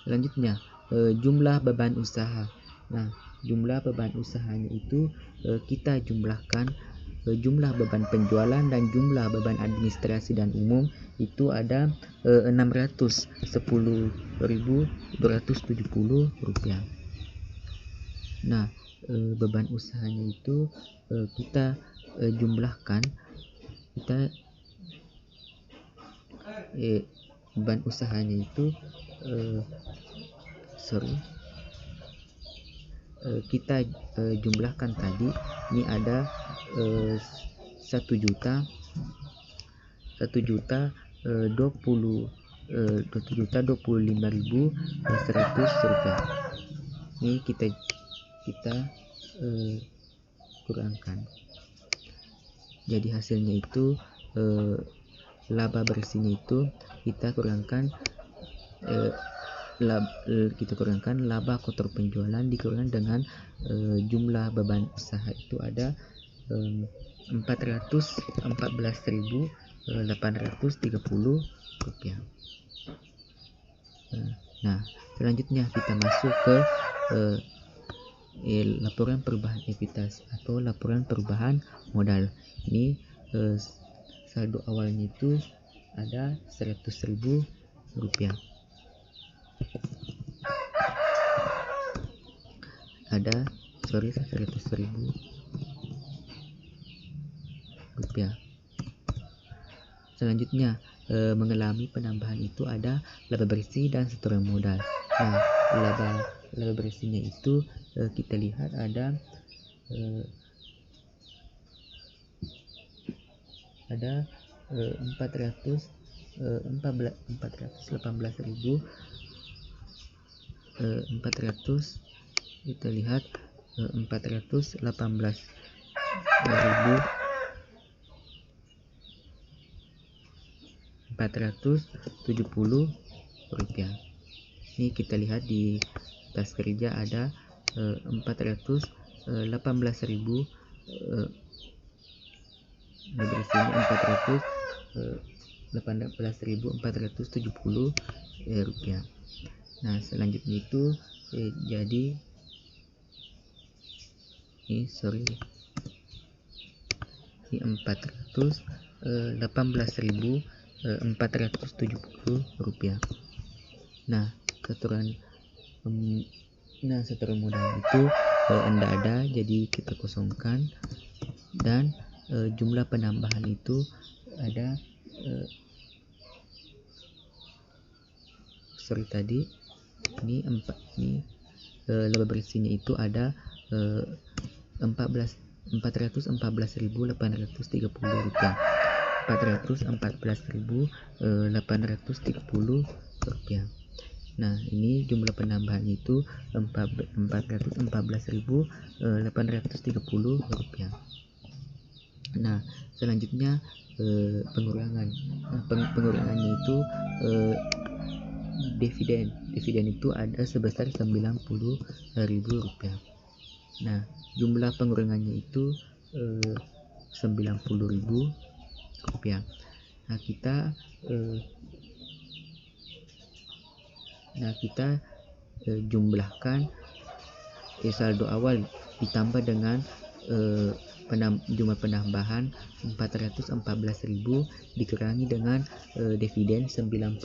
Selanjutnya jumlah beban usaha. Nah, jumlah beban usahanya itu kita jumlahkan jumlah beban penjualan dan jumlah beban administrasi dan umum itu ada Rp610.270. Nah, beban usahanya itu kita jumlahkan beban usahanya itu kita jumlahkan tadi. Ini ada 1.025.100. Ini kita kurangkan. Jadi hasilnya itu laba bersihnya itu kita kurangkan laba kotor penjualan dikurangkan dengan jumlah beban usaha itu ada Rp414.830. Nah, selanjutnya kita masuk ke laporan perubahan ekuitas atau laporan perubahan modal. Ini saldo awalnya itu ada 100.000 rupiah. Ada 100.000 rupiah. Selanjutnya mengalami penambahan itu ada laba bersih dan setoran modal. Nah, laba bersihnya itu kita lihat ada 418.000, kita lihat 470 rupiah. Ini kita lihat di tas kerja ada 418.000, bersihnya 418.470 rupiah. Nah, selanjutnya itu jadi ini 418.470 rupiah. Nah, setoran modal itu anda ada, jadi kita kosongkan, dan jumlah penambahan itu ada laba bersihnya itu ada 414.830 rupiah. 414.830 rupiah. Nah, ini jumlah penambahan itu 414.830 rupiah. Nah, selanjutnya pengurangan. Pengurangannya itu dividen itu ada sebesar 90.000 rupiah. Nah, jumlah pengurangannya itu 90.000 rupiah. Nah, kita jumlahkan saldo awal ditambah dengan jumlah penambahan 414.000 dikurangi dengan dividen 90.000,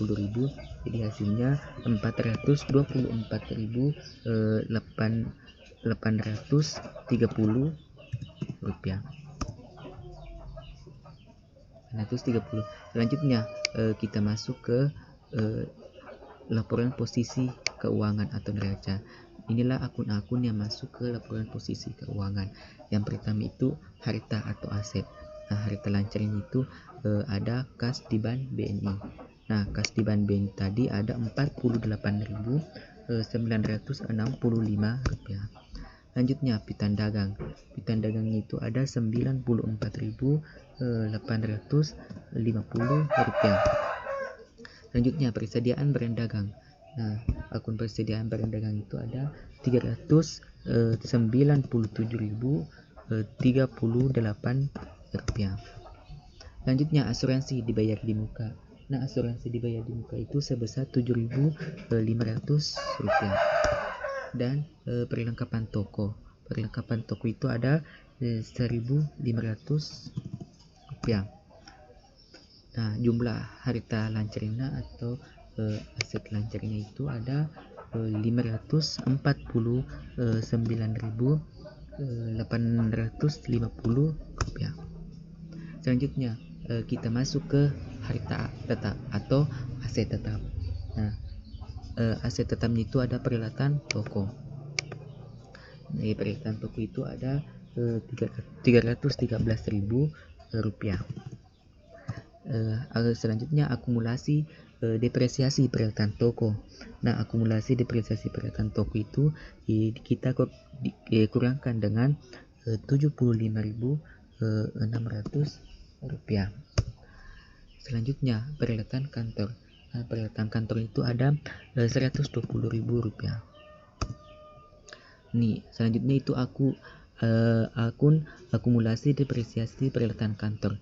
jadi hasilnya 424.830 rupiah. 130. Selanjutnya kita masuk ke laporan posisi keuangan atau neraca. Inilah akun-akun yang masuk ke laporan posisi keuangan. Yang pertama itu harta atau aset. Nah, harta lancarnya itu ada kas di bank BNI. Nah, kas di bank BNI tadi ada 48.965 rupiah. Selanjutnya piutang dagang. Piutang dagangnya itu ada 94.850 rupiah. Selanjutnya persediaan barang dagang. Nah, akun persediaan barang dagang itu ada 397.038 rupiah. Selanjutnya asuransi dibayar di muka. Nah, asuransi dibayar di muka itu sebesar 7.500 rupiah. Dan perlengkapan toko. Perlengkapan toko itu ada 1.500 rupiah. Nah, jumlah harta lancarnya atau aset lancarnya itu ada 549.850 rupiah. Selanjutnya kita masuk ke harta tetap atau aset tetap. Nah, aset tetapnya itu ada peralatan toko. Nah, peralatan toko itu ada 313.000 rupiah. Selanjutnya akumulasi depresiasi peralatan toko. Nah, akumulasi depresiasi peralatan toko itu kita kurangkan dengan 75.600 rupiah. Selanjutnya peralatan kantor. Nah, peralatan kantor itu ada 120.000 rupiah. Nih, selanjutnya itu akun akumulasi depresiasi peralatan kantor.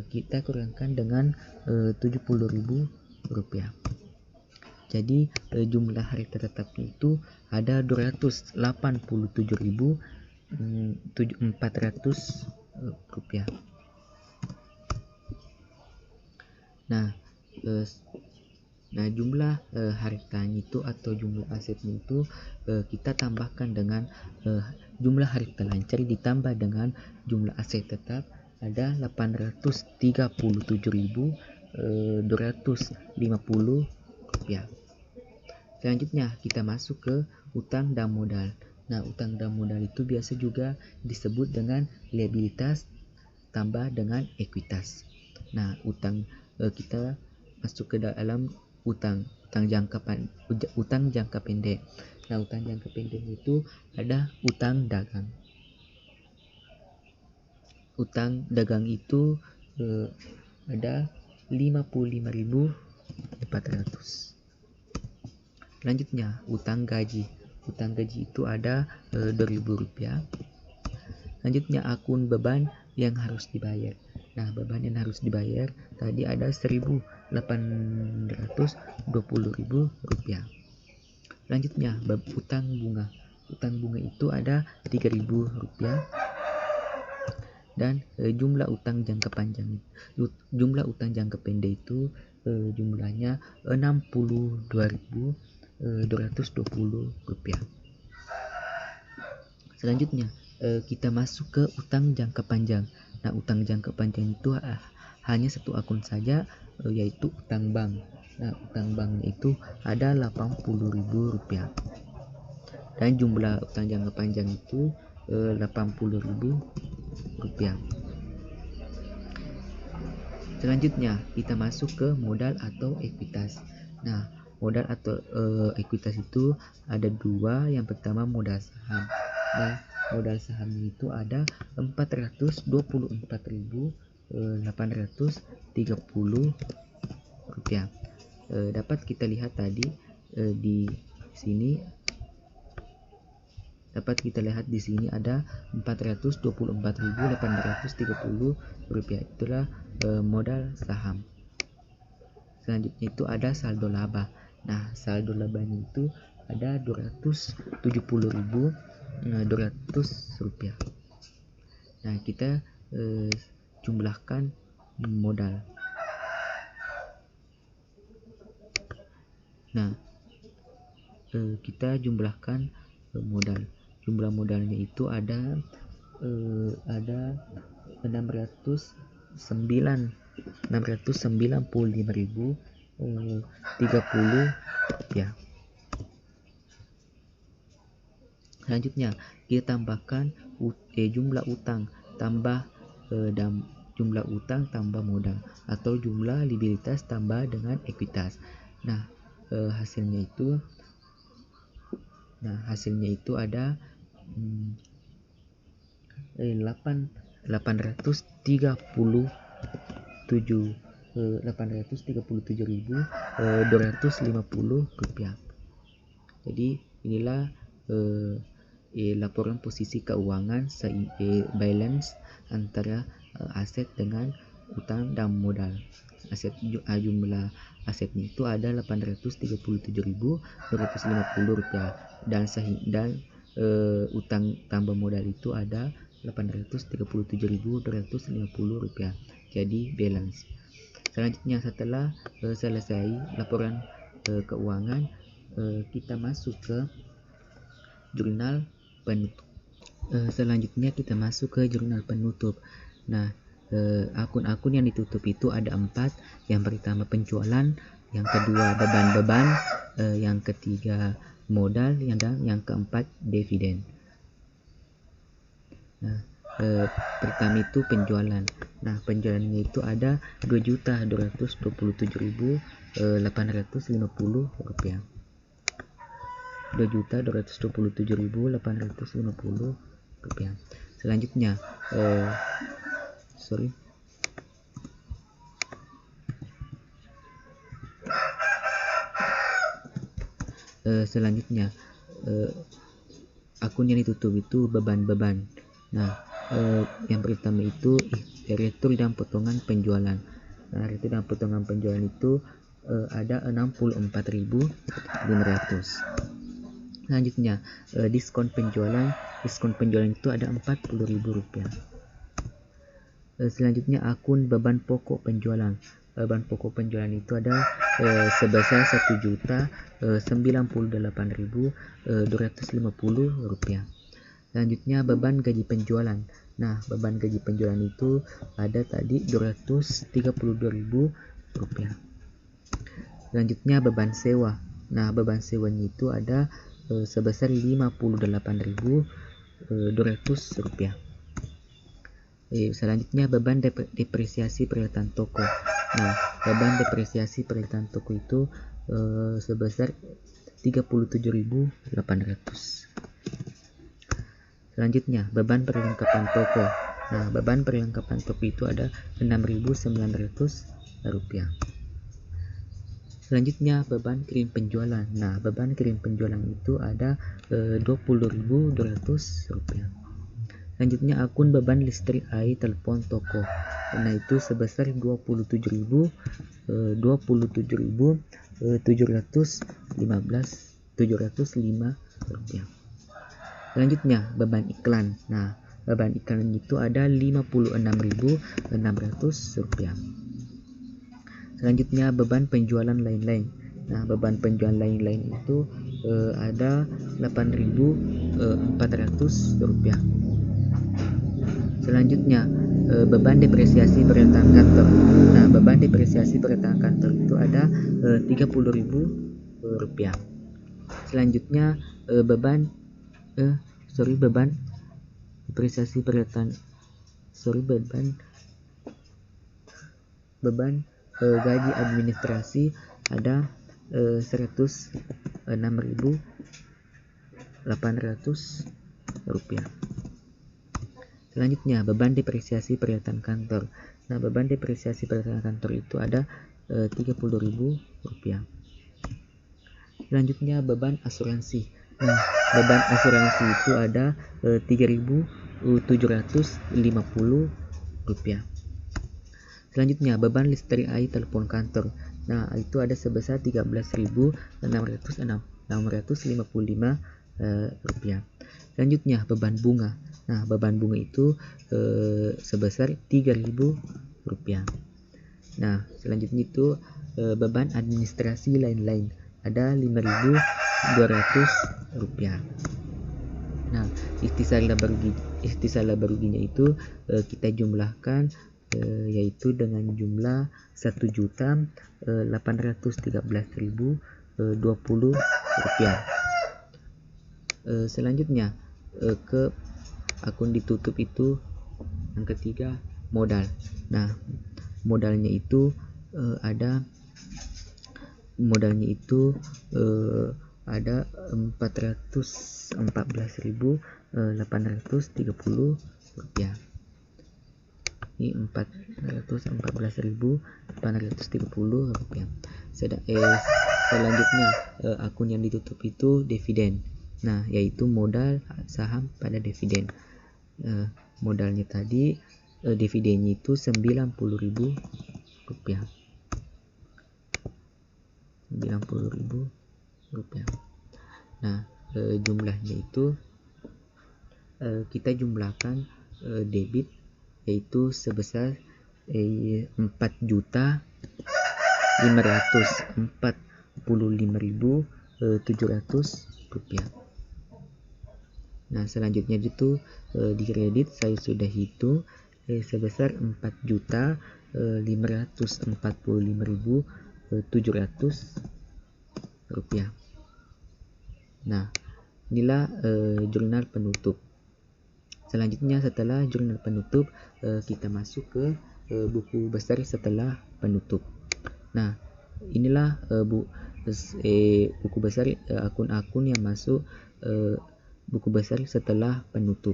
Kita kurangkan dengan 70.000 rupiah. Jadi jumlah harta tetapnya itu ada 287.400 rupiah. Nah, jumlah hartanya itu atau jumlah asetnya itu kita tambahkan dengan jumlah harta lancar ditambah dengan jumlah aset tetap ada 837.250 rupiah. Selanjutnya kita masuk ke utang dan modal. Nah, utang dan modal itu biasa juga disebut dengan liabilitas tambah dengan ekuitas. Nah, kita masuk ke dalam utang jangka pendek. Nah, utang jangka pendek itu ada utang dagang. Utang dagang itu ada 55.400. Selanjutnya utang gaji. Utang gaji itu ada 2.000 rupiah. Selanjutnya akun beban yang harus dibayar. Nah, beban yang harus dibayar tadi ada 1.820.000 rupiah. Selanjutnya utang bunga. Utang bunga itu ada 3.000 rupiah. Dan jumlah utang jangka panjang. Jumlah utang jangka pendek itu jumlahnya 62.220 rupiah. Selanjutnya kita masuk ke utang jangka panjang. Nah, utang jangka panjang itu hanya satu akun saja, yaitu utang bank. Nah, utang banknya itu ada 80.000 rupiah. Dan jumlah utang jangka panjang itu 80.000 rupiah. Selanjutnya kita masuk ke modal atau ekuitas. Nah, modal atau ekuitas itu ada dua. Yang pertama modal saham. Nah, modal sahamnya itu ada 424.830 rupiah. Dapat kita lihat tadi di sini. Dapat kita lihat di sini ada 424.830 rupiah. Itulah modal saham. Selanjutnya itu ada saldo laba. Nah, saldo labanya itu ada 270.200 rupiah. Nah, kita jumlahkan modal. Nah, kita jumlahkan modal. Jumlah modalnya itu ada 695.030 rupiah. Selanjutnya kita tambahkan jumlah utang tambah jumlah utang tambah modal atau jumlah liabilitas tambah dengan ekuitas. Nah, hasilnya itu ada 837.250 rupiah. Jadi inilah laporan posisi keuangan balance antara aset dengan utang dan modal. Jumlah asetnya itu ada 837.250 rupiah dan utang tambah modal itu ada 837.250 rupiah. Jadi balance. Selanjutnya setelah selesai laporan keuangan, kita masuk ke jurnal penutup. Selanjutnya kita masuk ke jurnal penutup. Nah, akun-akun yang ditutup itu ada 4. Yang pertama penjualan, yang kedua beban-beban, yang ketiga modal, dan yang keempat dividen. Nah, pertama itu penjualan. Nah, penjualannya itu ada 2.227.850 rupiah. 2.227.850 rupiah. Selanjutnya selanjutnya akun yang ditutup itu beban-beban. Nah, yang pertama itu retur dan potongan penjualan. Nah, retur dan potongan penjualan itu ada 64.500. Selanjutnya diskon penjualan itu ada Rp40.000. Selanjutnya akun beban pokok penjualan. Beban pokok penjualan itu ada sebesar Rp1.098.250. Selanjutnya beban gaji penjualan. Nah, beban gaji penjualan itu ada tadi Rp232.000. Selanjutnya beban sewa. Nah, beban sewanya itu ada sebesar Rp54.200. Selanjutnya beban depresiasi peralatan toko. Nah, beban depresiasi peralatan toko itu sebesar Rp37.800. Selanjutnya beban perlengkapan toko. Nah, beban perlengkapan toko itu ada Rp6.900. Selanjutnya beban kirim penjualan. Nah, beban kirim penjualan itu ada Rp20.200. Selanjutnya akun beban listrik, air, telepon toko. Nah, itu sebesar Rp27.705. Selanjutnya beban iklan. Nah, beban iklan itu ada Rp56.600. Selanjutnya beban penjualan lain-lain. Nah, beban penjualan lain-lain itu ada Rp8.400. Selanjutnya beban depresiasi peralatan kantor. Nah, beban depresiasi peralatan kantor itu ada Rp30.000. Selanjutnya beban depresiasi peralatan beban gaji administrasi ada Rp106.800. Selanjutnya beban depresiasi peralatan kantor. Nah, beban depresiasi peralatan kantor itu ada Rp30.000. Selanjutnya beban asuransi. Nah, beban asuransi itu ada Rp3.750. Selanjutnya beban listrik, air, telepon kantor. Nah, itu ada sebesar Rp13.655. Selanjutnya beban bunga. Nah, beban bunga itu sebesar Rp3.000. Nah, selanjutnya itu beban administrasi lain-lain ada Rp5.200. Nah, istilah baruginya itu kita jumlahkan yaitu dengan jumlah Rp1.813.020. Selanjutnya ke akun ditutup itu yang ketiga modal. Nah, modalnya itu ada Rp414.830. Ini Rp414.830. Selanjutnya akun yang ditutup itu dividen. Nah, yaitu modal saham pada dividen. Modalnya tadi dividennya itu Rp90.000. Nah, jumlahnya itu kita jumlahkan debit yaitu sebesar Rp4.545.700. Nah, selanjutnya itu di kredit saya sudah hitung sebesar Rp4.545.700. Nah, inilah jurnal penutup. Selanjutnya setelah jurnal penutup kita masuk ke buku besar setelah penutup. Nah, inilah buku besar akun-akun yang masuk buku besar setelah penutup.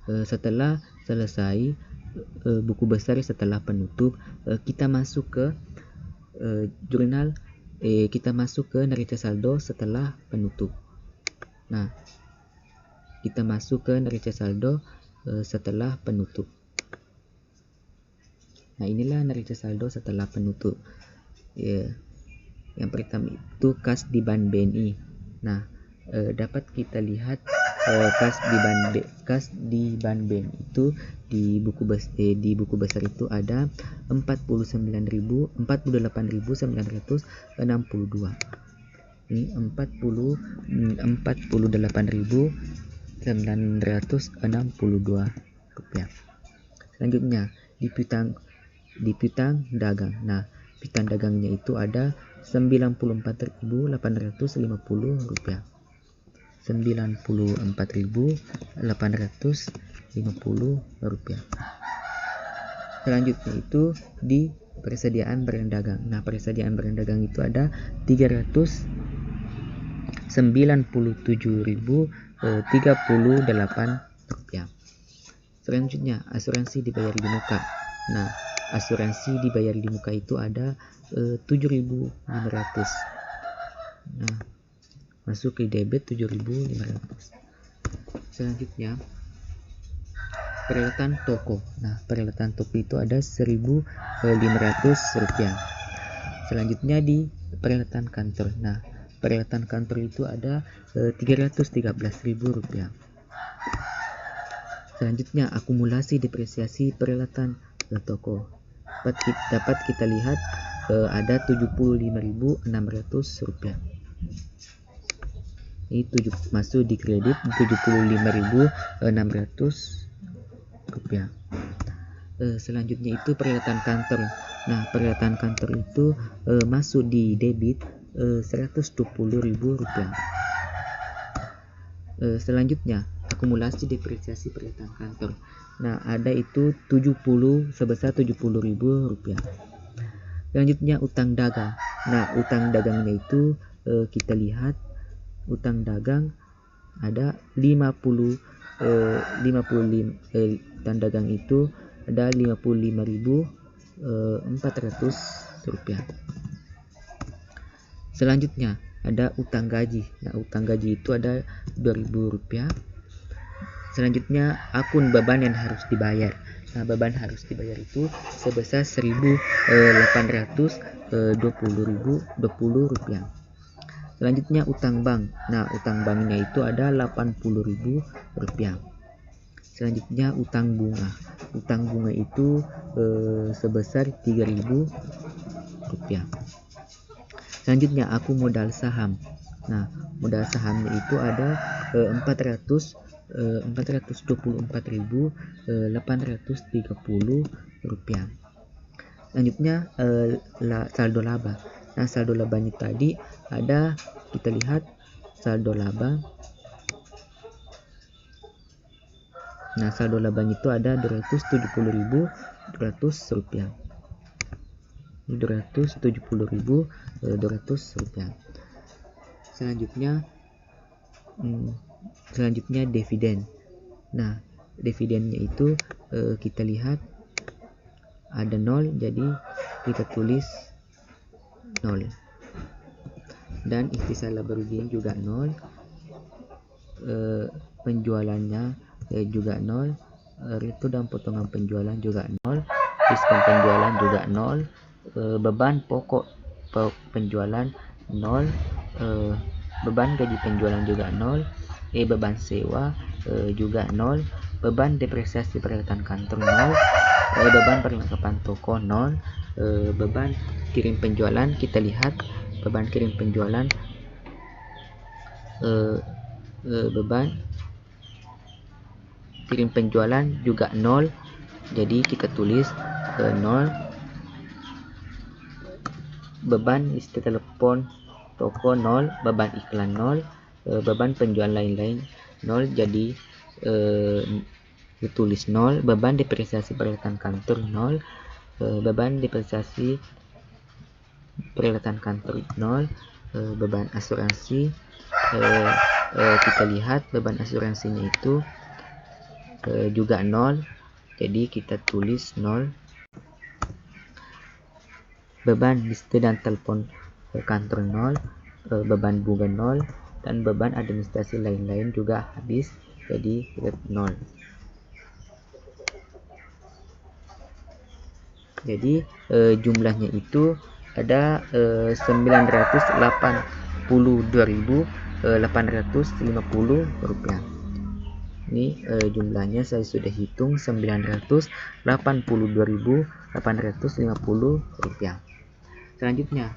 Setelah selesai buku besar setelah penutup, kita masuk ke jurnal kita masuk ke neraca saldo setelah penutup. Nah, kita masuk ke neraca saldo setelah penutup. Nah, inilah neraca saldo setelah penutup. Yang pertama itu kas di bank BNI. Nah, dapat kita lihat kas di bank BNI itu di buku besar itu ada 48.962. Ini 48.962 rupiah. Selanjutnya di piutang dagang. Nah, piutang dagangnya itu ada 94.850 rupiah. 94.850 rupiah. Selanjutnya itu di persediaan barang dagang. Nah, persediaan barang dagang itu ada 397.038 rupiah. Selanjutnya asuransi dibayar di muka. Nah, asuransi dibayar di muka itu ada 7.500. Nah, masuk ke debit 7.500. Selanjutnya peralatan toko. Nah, peralatan toko itu ada 1.500 rupiah. Selanjutnya di peralatan kantor. Nah, peralatan kantor itu ada 313.000 rupiah. Selanjutnya akumulasi depresiasi peralatan toko. Dapat kita lihat ada 75.600 rupiah. Ini masuk di kredit 75.600 rupiah. Selanjutnya itu peralatan kantor. Nah, peralatan kantor itu masuk di debit 120.000 rupiah. Selanjutnya akumulasi depresiasi peralatan kantor. Nah, ada itu sebesar 70.000 rupiah. Selanjutnya utang dagang. Nah, utang dagangnya itu kita lihat utang dagang ada 55 utang dagang itu ada 55.400 rupiah. Selanjutnya ada utang gaji. Nah, utang gaji itu ada 2.000 rupiah. Selanjutnya akun beban yang harus dibayar. Nah, beban harus dibayar itu sebesar 1.820 rupiah. Selanjutnya utang bank. Nah, utang banknya itu ada 80.000 rupiah. Selanjutnya utang bunga. Utang bunga itu sebesar 3.000 rupiah. Selanjutnya aku modal saham. Nah, modal sahamnya itu ada 424.830 rupiah. Selanjutnya saldo laba. Nah, saldo labanya tadi ada, kita lihat saldo laba. Nah, saldo labanya itu ada 270.200 rupiah. 270.200 rupiah. Selanjutnya dividen. Nah, dividennya itu kita lihat ada 0, jadi kita tulis 0. Dan ikhtisar laba ruginya juga 0. Penjualannya juga 0. Return dan potongan penjualan juga 0. Diskon penjualan juga 0. Beban pokok penjualan 0. Beban gaji penjualan juga 0. Beban sewa juga 0. Beban depresiasi peralatan kantor 0. Beban perlengkapan toko 0. Beban kirim penjualan, kita lihat beban kirim penjualan, beban kirim penjualan juga 0, jadi kita tulis 0. Beban listrik telepon toko 0. Beban iklan 0. Beban penjualan lain-lain 0, jadi ditulis 0. Beban depresiasi peralatan kantor 0. Beban depresiasi peralatan kantor 0. Beban asuransi, kita lihat beban asuransinya itu juga 0, jadi kita tulis 0. Beban listrik dan telepon kantor 0. Beban bunga 0, dan beban administrasi lain-lain juga habis, jadi 0. Jadi jumlahnya itu ada 982.850 rupiah. Ini jumlahnya saya sudah hitung 982.850 rupiah. Selanjutnya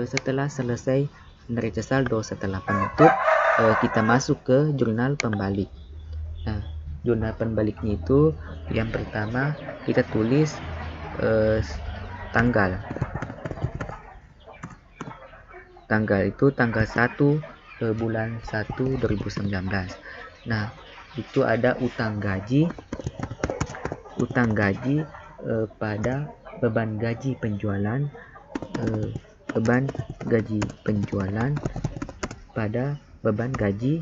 setelah selesai neraca saldo setelah penutup, kita masuk ke jurnal pembalik. Nah, jurnal pembaliknya itu yang pertama kita tulis tanggal itu tanggal 1 bulan 1 2019. Nah, itu ada utang gaji pada beban gaji penjualan, pada beban gaji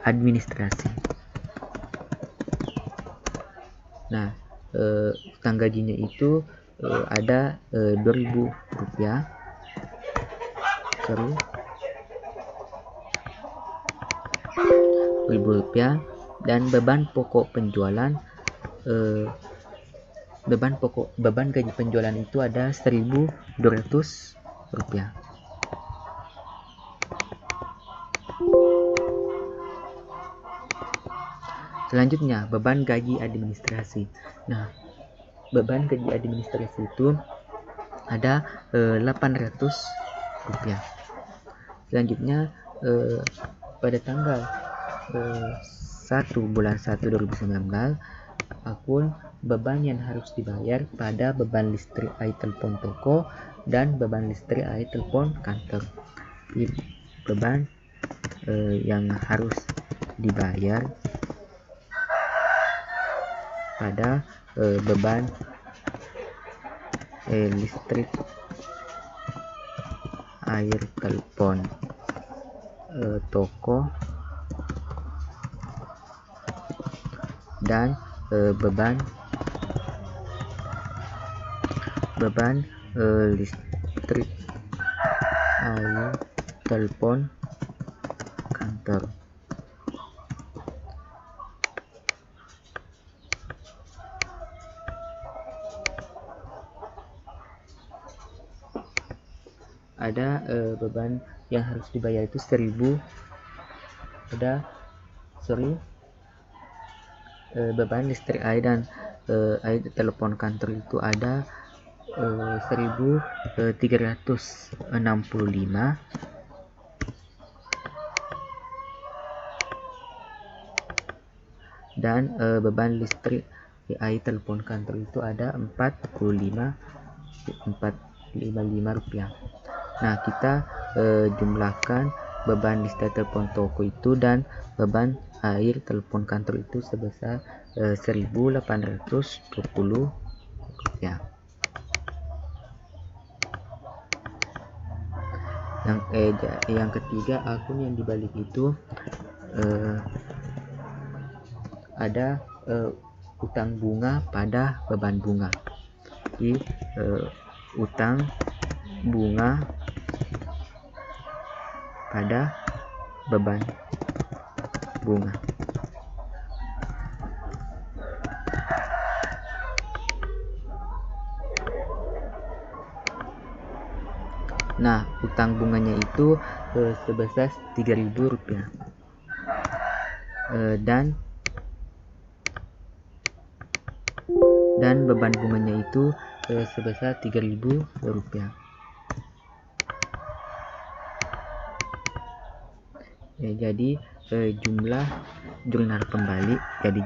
administrasi. Nah, utang gajinya itu ada 2.000 rupiah. Dan beban gaji penjualan itu ada 1.200 rupiah. Selanjutnya beban gaji administrasi. Nah, beban gaji administrasi itu ada 800 rupiah. Selanjutnya pada tanggal 1 bulan 1 2019, akun beban yang harus dibayar pada beban listrik air telepon toko dan beban listrik air telepon kantor. Beban yang harus dibayar pada beban listrik air telepon toko dan beban listrik air telepon kantor. Ada beban yang harus dibayar itu 1.000. Beban listrik air dan air telepon kantor itu ada 1.365. Dan beban listrik air telepon kantor itu ada 45 rupiah. Nah, kita jumlahkan beban listrik telepon toko itu dan beban air telepon kantor itu sebesar 1.820 rupiah. Yang ketiga, akun yang dibalik itu ada utang bunga pada beban bunga. Jadi utang bunga pada beban bunga. Nah, utang bunganya itu sebesar 3.000 rupiah. Dan beban bunganya itu sebesar 3.000 rupiah. Jadi jumlah jurnal pembalik, jadi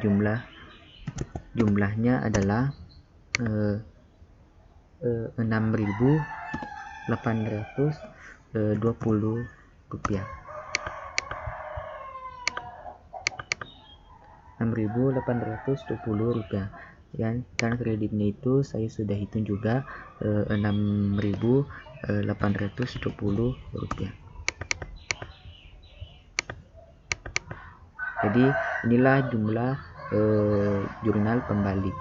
jumlahnya adalah 6.820 rupiah. 6.820 rupiah. Dan kreditnya itu saya sudah hitung juga 6.820 rupiah. Jadi inilah jumlah jurnal pembalik.